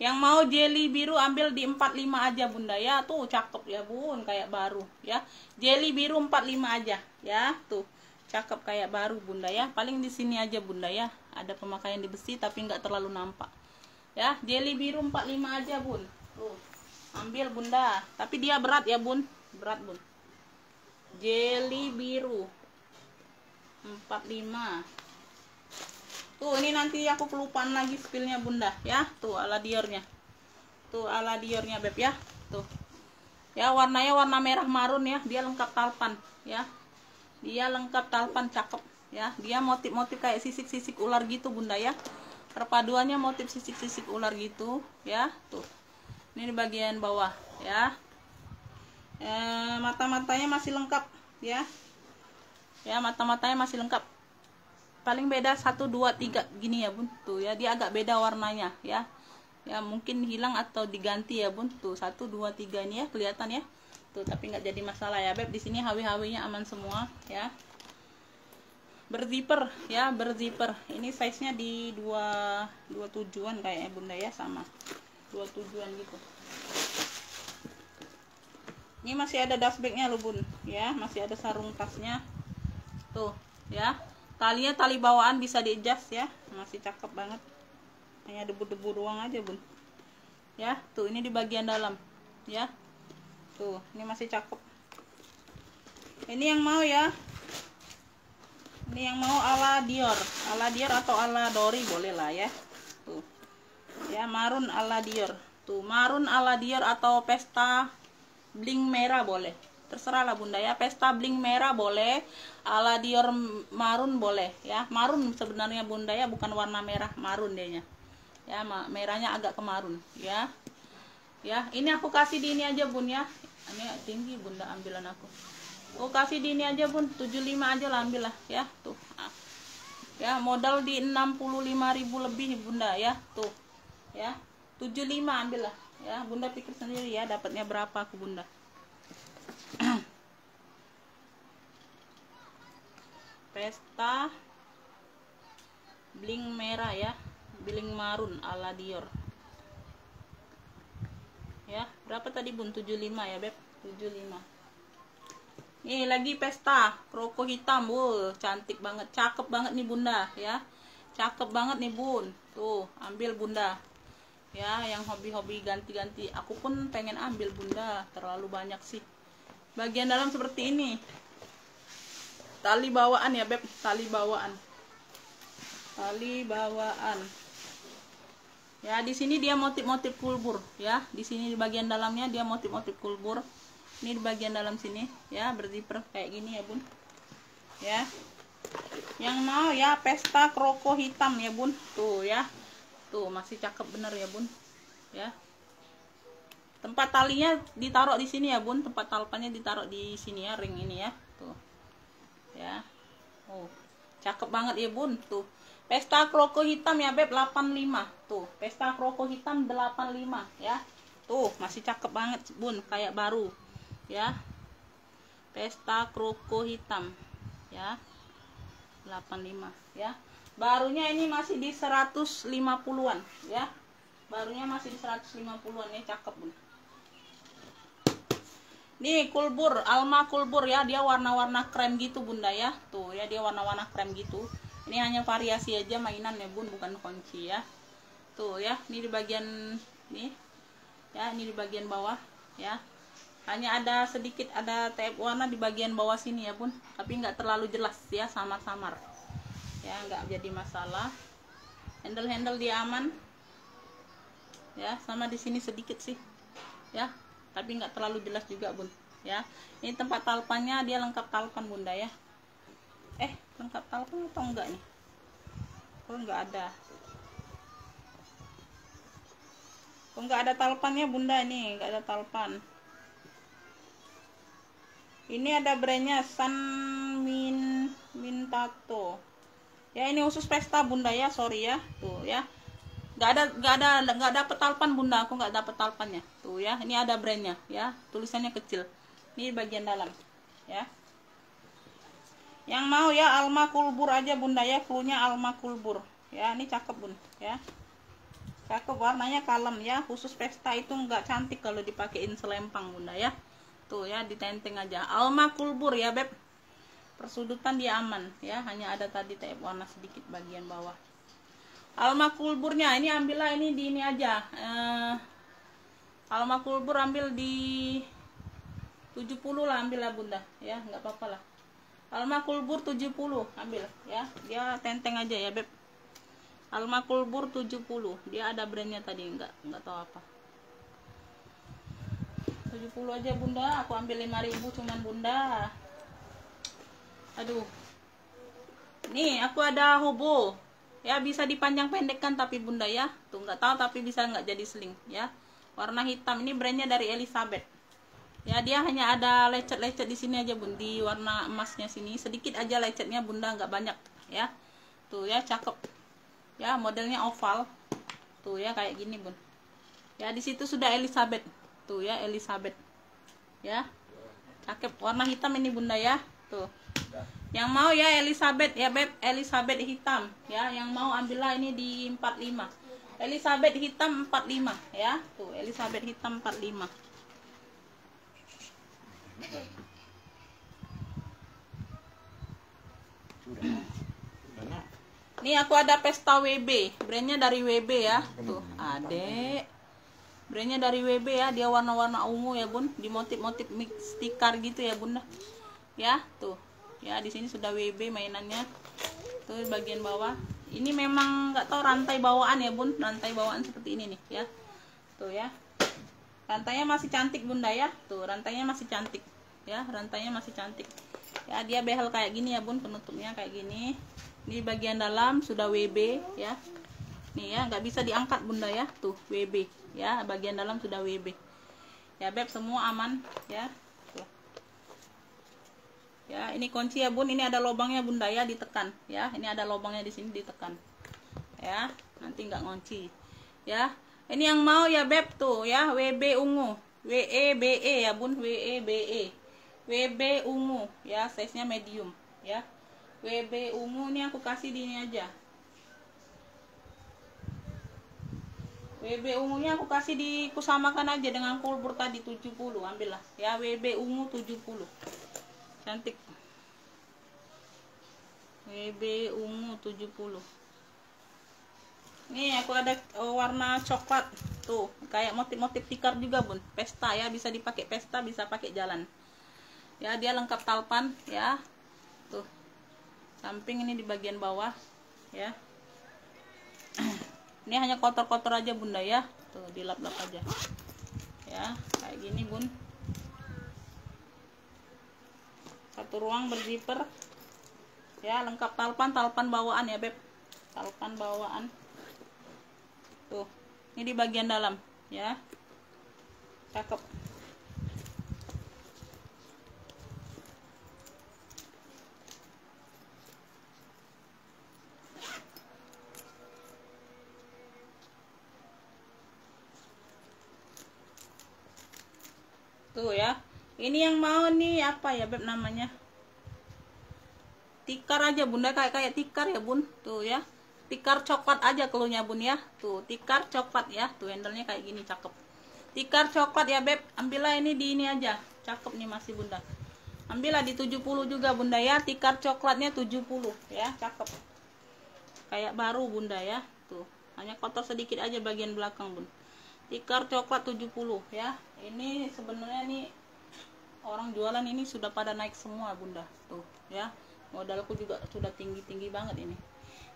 yang mau jelly biru ambil di 45 aja bunda ya. Tuh cakep ya bun, kayak baru ya. Jelly biru 45 aja ya. Tuh cakep kayak baru bunda ya. Paling di sini aja bunda ya, ada pemakaian di besi tapi nggak terlalu nampak ya. Jelly biru 45 aja bun. Tuh ambil bunda, tapi dia berat ya bun, berat bun. Jelly biru 45. Tuh ini nanti aku kelupaan lagi spillnya bunda ya. Tuh ala diornya, tuh ala diornya beb ya. Tuh ya, warnanya warna merah marun ya. Dia lengkap talpan ya, dia lengkap talpan, cakep ya. Dia motif-motif kayak sisik-sisik ular gitu bunda ya. Perpaduannya motif sisik-sisik ular gitu ya. Tuh ini di bagian bawah ya. Mata-matanya masih lengkap ya. Ya, mata-matanya masih lengkap. Paling beda 1, 2, 3 gini ya bun. Tuh ya, dia agak beda warnanya ya. Ya mungkin hilang atau diganti ya bun. Tuh 1, 2, 3 ini ya, kelihatan ya. Tuh tapi nggak jadi masalah ya beb. Di sini HW-HW-nya aman semua ya. Berzipper ya, berzipper. Ini size nya di 27an kayaknya bunda ya, sama 27an gitu. Ini masih ada dustbagnya loh bun ya, masih ada sarung tasnya. Tuh ya, talinya tali bawaan bisa di adjust ya, masih cakep banget. Hanya debu-debu doang aja bun ya. Tuh ini di bagian dalam ya. Tuh ini masih cakep. Ini yang mau ya, ini yang mau ala Dior atau ala Dori boleh lah ya. Tuh ya, marun ala Dior. Tuh marun ala Dior atau pesta bling merah boleh, terserah lah bunda ya. Pesta bling merah boleh, ala Dior marun boleh ya. Marun sebenarnya bunda ya, bukan warna merah, marun dehnya ya. Merahnya agak kemarun ya. Ya ini aku kasih di ini aja bun ya. Ini tinggi bunda ambilan aku. Oh kasih di ini aja bun, 75 aja lah, ambil lah ya. Tuh ya, modal di 65.000 lebih bunda ya. Tuh ya 75 ambil lah ya. Bunda pikir sendiri ya dapatnya berapa aku bunda. Pesta bling merah ya, bling marun ala Dior ya. Berapa tadi bun? 75 ya beb, 75. Nih lagi pesta kroko hitam. Cantik banget, cakep banget nih bunda ya, cakep banget nih bun. Tuh ambil bunda ya, yang hobi-hobi ganti-ganti. Aku pun pengen ambil bunda, terlalu banyak sih. Bagian dalam seperti ini, tali bawaan ya beb, tali bawaan, tali bawaan ya. Di sini dia motif-motif kulbur ya. Di sini di bagian dalamnya dia motif-motif kulbur. Ini di bagian dalam sini ya, berzipper kayak gini ya bun ya. Yang mau ya pesta kroko hitam ya bun. Tuh ya, tuh masih cakep bener ya bun ya. Tempat talinya ditaruh di sini ya bun, tempat talpannya ditaruh di sini ya, ring ini ya. Tuh ya, oh Cakep banget ya bun. Tuh pesta kroko hitam ya beb, 85. Tuh pesta kroko hitam 85 ya. Tuh masih cakep banget bun, kayak baru ya. Pesta kroko hitam ya, 85 ya. Barunya ini masih di 150-an ya. Barunya masih di 150-an ya, cakep bun. Nih kulbur, Alma kulbur ya, dia warna-warna krem gitu bunda ya. Tuh ya, dia warna-warna krem gitu. Ini hanya variasi aja mainan ya bun, bukan kunci ya. Tuh ya, ini di bagian nih ya, ini di bagian bawah ya. Hanya ada sedikit ada tab warna di bagian bawah sini ya bun, tapi nggak terlalu jelas ya, samar-samar ya, nggak jadi masalah. Handle dia aman ya, sama di sini sedikit sih ya, tapi nggak terlalu jelas juga bun ya. Ini tempat talpannya, dia lengkap talpan bunda ya. Lengkap talpan atau enggak nih? Oh nggak ada. Oh nggak ada talpannya bunda, ini nggak ada talpan. Ini ada brandnya San Mintato ya, ini khusus pesta bunda ya, sorry ya. Tuh ya, nggak ada talpan bunda, aku nggak dapet talpannya. Tuh ya, ini ada brandnya ya, tulisannya kecil. Ini bagian dalam ya. Yang mau ya Alma kulbur aja bunda ya, cluenya Alma kulbur ya. Ini cakep bun ya, cakep, warnanya kalem ya. Khusus pesta itu nggak cantik kalau dipakein selempang bunda ya. Tuh ya, ditenteng aja Alma kulbur ya beb. Persudutan dia aman ya, hanya ada tadi tab warna sedikit bagian bawah. Alma kulburnya ini ambillah ini di ini aja. Alma kulbur ambil di 70 lah, ambil lah bunda ya, nggak apa-apa lah. Alma kulbur 70 ambil ya, dia tenteng aja ya beb. Alma kulbur 70, dia ada brandnya tadi, nggak tahu apa. 70 aja bunda, aku ambil 5.000 cuman bunda. Aduh, nih aku ada hobo ya, bisa dipanjang pendekkan tapi bunda ya. Tuh nggak tahu tapi bisa nggak jadi sling ya, warna hitam. Ini brandnya dari Elizabeth ya, dia hanya ada lecet-lecet di sini aja bun, di warna emasnya sini sedikit aja lecetnya bunda, nggak banyak ya. Tuh ya, cakep ya, modelnya oval tuh ya, kayak gini bun ya. Di situ sudah Elizabeth tuh ya, Elizabeth ya, cakep, warna hitam ini bunda ya. Tuh yang mau ya Elizabeth ya beb, Elizabeth hitam ya, yang mau ambillah ini di 45, Elizabeth hitam 45 ya. Tuh Elizabeth hitam 45. Nih aku ada pesta WB, brandnya dari WB ya. Tuh adek, brandnya dari WB ya, dia warna-warna ungu ya bun, di motif-motif mix stiker gitu ya bunda ya. Tuh ya, di sini sudah WB mainannya. Tuh bagian bawah ini memang nggak tahu rantai bawaan ya bun, rantai bawaan seperti ini nih ya. Tuh ya, rantainya masih cantik bunda ya. Tuh rantainya masih cantik ya, rantainya masih cantik ya. Dia behel kayak gini ya bun, penutupnya kayak gini. Di bagian dalam sudah WB ya, nih ya, nggak bisa diangkat bunda ya. Tuh WB ya, bagian dalam sudah WB ya beb, semua aman ya. Tuh ya, ini kunci ya bun, ini ada lubangnya bunda ya, ditekan ya. Ini ada lubangnya di sini, ditekan ya, nanti nggak ngunci ya. Ini yang mau ya beb, tuh ya, WB ungu, WEBE ya bun, WEBE, WB ungu ya, size nya medium ya. WB ungu ini aku kasih di ini aja, WB ungunya aku kasih di, kusamakan aja dengan kulbur tadi 70, ambillah ya, WB ungu 70, cantik, WB ungu 70. Nih aku ada warna coklat tuh, kayak motif-motif tikar juga bun, pesta ya, bisa dipakai pesta, bisa pakai jalan ya. Dia lengkap talpan ya. Tuh samping ini di bagian bawah ya. Ini hanya kotor-kotor aja bunda ya. Tuh dilap-lap aja ya, kayak gini bun. Satu ruang berzipper ya, lengkap talpan, talpan bawaan ya beb, talpan bawaan. Tuh ini di bagian dalam ya, cakep. Tuh ya. Ini yang mau nih apa ya Beb namanya? Tikar aja Bunda, kayak tikar ya Bun. Tuh ya. Tikar coklat aja keluarnya Bun ya. Tuh, tikar coklat ya. Tuh handle-nya kayak gini, cakep. Tikar coklat ya Beb. Ambillah ini di ini aja. Cakep nih masih Bunda. Ambillah di 70 juga Bunda ya. Tikar coklatnya 70 ya, cakep. Kayak baru Bunda ya. Tuh, hanya kotor sedikit aja bagian belakang Bun. Tikar coklat 70 ya. Ini sebenarnya nih orang jualan ini sudah pada naik semua Bunda. Tuh ya. Modalku juga sudah tinggi-tinggi banget ini.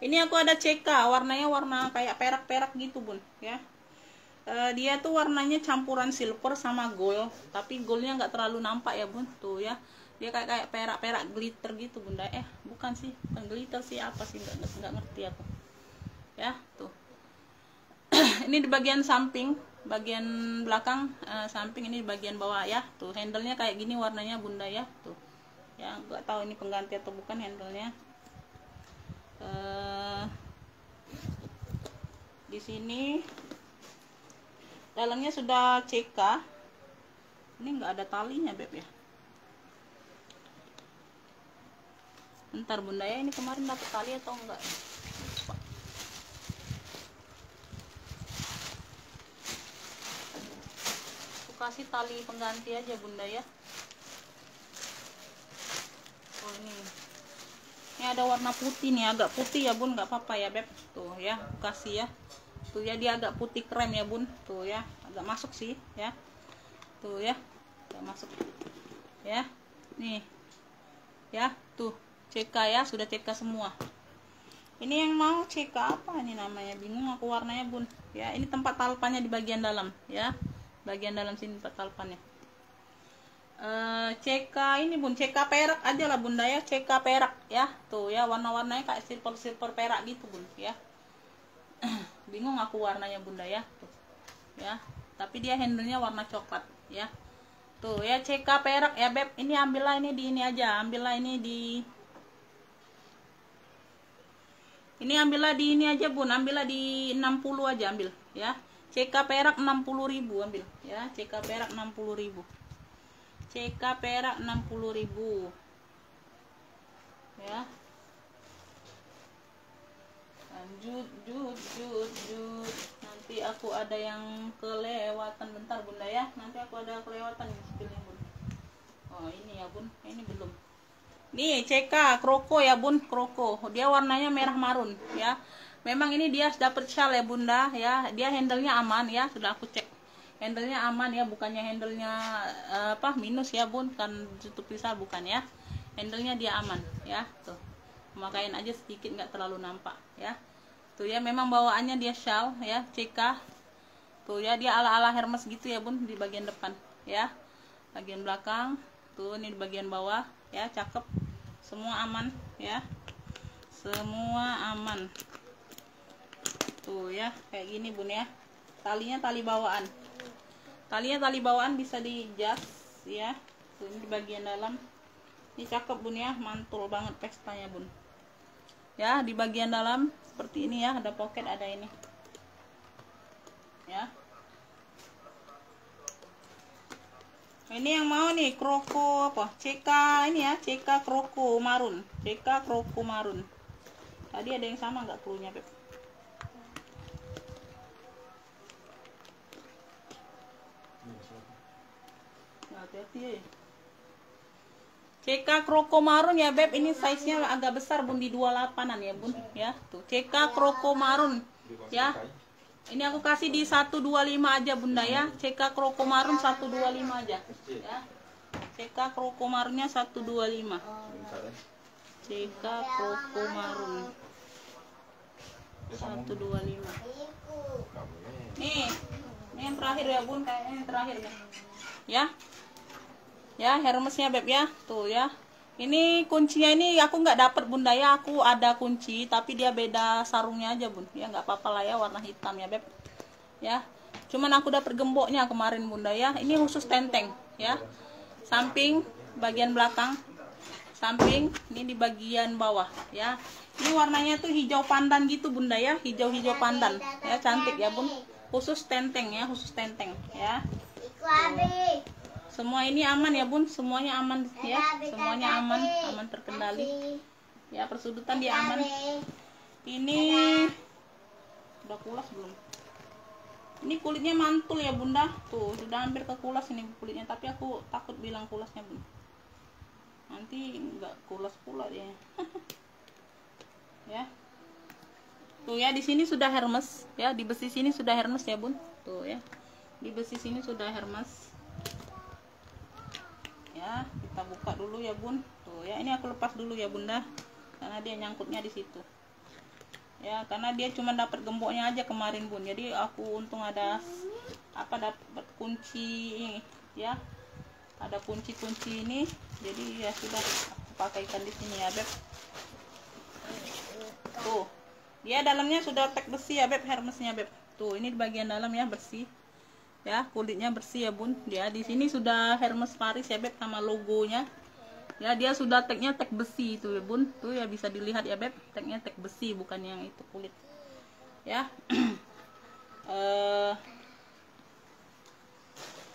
Ini aku ada CK, warnanya warna kayak perak-perak gitu Bun ya. Dia tuh warnanya campuran silver sama gold, tapi goldnya nggak terlalu nampak ya Bun. Tuh ya. Dia kayak perak-perak glitter gitu Bunda. Bukan sih, bukan glitter sih, apa sih, nggak ngerti aku. Ya, tuh. Ini di bagian samping, bagian belakang, samping, ini di bagian bawah ya. Tuh, handle-nya kayak gini warnanya Bunda ya. Tuh. Ya, nggak tahu ini pengganti atau bukan handle-nya. Di sini dalamnya sudah CK. Ini nggak ada talinya Beb ya. Bentar Bunda ya, ini kemarin dapat tali atau enggak? Lupa. Aku kasih tali pengganti aja Bunda ya. Oh ini ada warna putih nih, agak putih ya Bun, nggak apa-apa ya Beb. Tuh ya, aku kasih ya. Tuh ya, dia agak putih krem ya Bun. Tuh ya, agak masuk sih ya. Tuh ya, agak masuk ya. Nih ya, tuh CK ya, sudah CK semua. Ini yang mau CK apa ini namanya, bingung aku warnanya Bun ya. Ini tempat talpannya di bagian dalam ya, bagian dalam sini tempat talpannya. CK ini Bun, CK perak aja lah Bunda ya, CK perak ya. Tuh ya, warna-warnanya kayak silver perak gitu Bun ya. Bingung aku warnanya Bunda ya. Tuh ya, tapi dia handle-nya warna coklat ya. Tuh ya, CK perak ya Beb. Ini ambillah ini di ini aja, ambillah ini di ambillah di ini aja Bun, ambillah di 60 aja ambil ya. CK perak 60.000 ambil ya, CK perak 60.000. CK perak 60.000 ya. Lanjut, nanti aku ada yang kelewatan, bentar Bunda ya. Nanti aku ada kelewatan nih spillnya Bun. Oh ini ya Bun, ini belum. Nih CK kroko ya Bun, kroko. Dia warnanya merah marun ya. Memang ini dia dapat shell ya Bunda ya. Dia handle-nya aman ya, sudah aku cek. Handle-nya aman ya, bukannya handle-nya minus ya Bun, kan tutup pisah bukan ya. Handle-nya dia aman ya. Tuh, makain aja sedikit, nggak terlalu nampak ya. Tuh ya, memang bawaannya dia shell ya, CK. Tuh ya, dia ala-ala Hermes gitu ya Bun, di bagian depan ya. Bagian belakang, tuh ini di bagian bawah ya, cakep. Semua aman ya, semua aman. Tuh ya, kayak gini Bun ya. Talinya tali bawaan. Talinya tali bawaan, bisa di-adjust ya. Tuh, ini di bagian dalam. Ini cakep Bun ya, mantul banget pestanya Bun. Ya, di bagian dalam seperti ini ya, ada pocket, ada ini. Ya. Ini yang mau nih kroko apa? CK ini ya, CK kroko marun. CK kroko marun. Tadi ada yang sama nggak cluenya, Beb? Hati-hati ya. CK kroko marun ya Beb, ini size-nya agak besar Bun, di 28an ya Bun ya. Tuh CK kroko marun ya. Ini aku kasih di 125 aja Bunda ya. CK kroko marun 125 aja ya. CK kroko marunnya 125. CK kroko marun 125. Nih yang terakhir ya Bun, kayaknya yang terakhir nih ya. Ya, Hermesnya Beb ya. Tuh ya. Ini kuncinya ini aku nggak dapet Bunda ya. Aku ada kunci tapi dia beda sarungnya aja Bun. Ya nggak apa-apa lah ya, warna hitam ya Beb. Ya. Cuman aku dapet gemboknya kemarin Bunda ya. Ini khusus tenteng ya. Samping, bagian belakang, samping, ini di bagian bawah ya. Ini warnanya tuh hijau pandan gitu Bunda ya. Hijau-hijau pandan. Ya, cantik ya Bun. Khusus tenteng ya, khusus tenteng ya. Semua ini aman ya bun, semuanya aman ya, semuanya aman, aman terkendali. Ya persudutan dia aman. Ini udah kulas belum? Ini kulitnya mantul ya bunda, tuh sudah hampir ke kulas ini kulitnya, tapi aku takut bilang kulasnya bun, nanti nggak kulas pula dia. Ya, tuh ya di sini sudah hermes ya, di besi sini sudah hermes ya bun, tuh ya, di besi sini sudah hermes. Ya kita buka dulu ya bun, tuh ya, ini aku lepas dulu ya bunda, karena dia nyangkutnya di situ. Ya karena dia cuma dapat gemboknya aja kemarin bun, jadi aku untung ada apa, dapat kunci ini ya, ada kunci ini, jadi ya sudah aku pakaikan di sini ya beb. Tuh dia dalamnya sudah tag besi ya beb, hermesnya beb. Tuh ini di bagian dalam ya bersih ya, kulitnya bersih ya bun. Dia di sini sudah Hermes Paris ya beb, sama logonya. Ya dia sudah tagnya tag besi itu ya bun, tuh ya bisa dilihat ya beb, tagnya tag besi bukan yang itu kulit ya.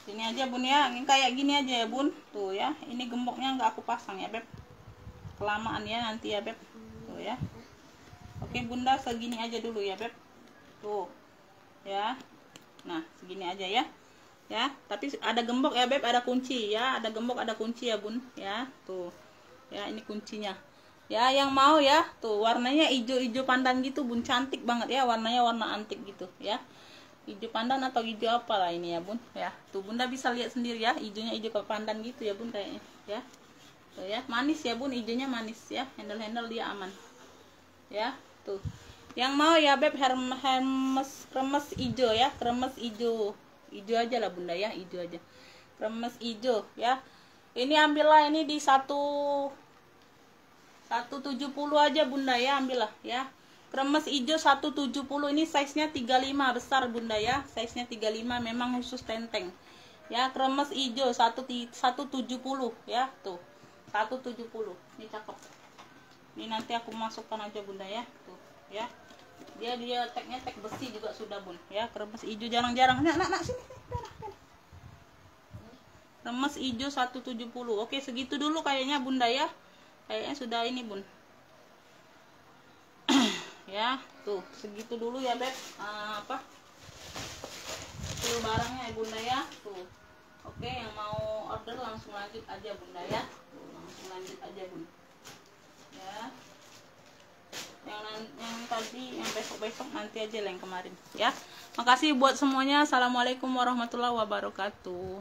Sini aja bun ya, ini kayak gini aja ya bun, tuh ya, ini gemboknya nggak aku pasang ya beb, kelamaan ya nanti ya beb, tuh ya. Oke bunda, segini aja dulu ya beb, tuh ya, nah segini aja ya. Ya tapi ada gembok ya beb, ada kunci ya, ada gembok ada kunci ya bun ya, tuh ya, ini kuncinya ya. Yang mau ya, tuh warnanya hijau-hijau pandan gitu bun, cantik banget ya, warnanya warna antik gitu ya, hijau pandan atau hijau apalah ini ya bun ya. Tuh bunda bisa lihat sendiri ya, hijaunya hijau pandan gitu ya bun kayaknya ya. Tuh ya, manis ya bun, hijaunya manis ya, handle dia aman ya. Tuh yang mau ya beb, kremes hijau ya, kremes hijau aja lah bunda ya, hijau aja, kremes hijau ya. Ini ambillah ini di 170 aja bunda ya, ambillah ya, kremes hijau 170. Ini size nya 35 besar bunda ya, size nya 35 memang khusus tenteng ya. Kremes hijau 170 ya, tuh 170, ini cakep. Ini nanti aku masukkan aja bunda ya, tuh ya, dia tagnya tag besi juga sudah bun ya. Kremes hijau jarang-jarang, nak sini, kremes hijau 170. Oke segitu dulu kayaknya bunda ya, kayaknya sudah ini bun. Ya tuh segitu dulu ya beb, apa tuh barangnya ya bunda ya, tuh. Oke yang mau order langsung lanjut aja bunda ya, tuh, langsung lanjut aja bun ya. Yang tadi, yang besok nanti aja lah, yang kemarin ya. Makasih buat semuanya. Assalamualaikum warahmatullahi wabarakatuh.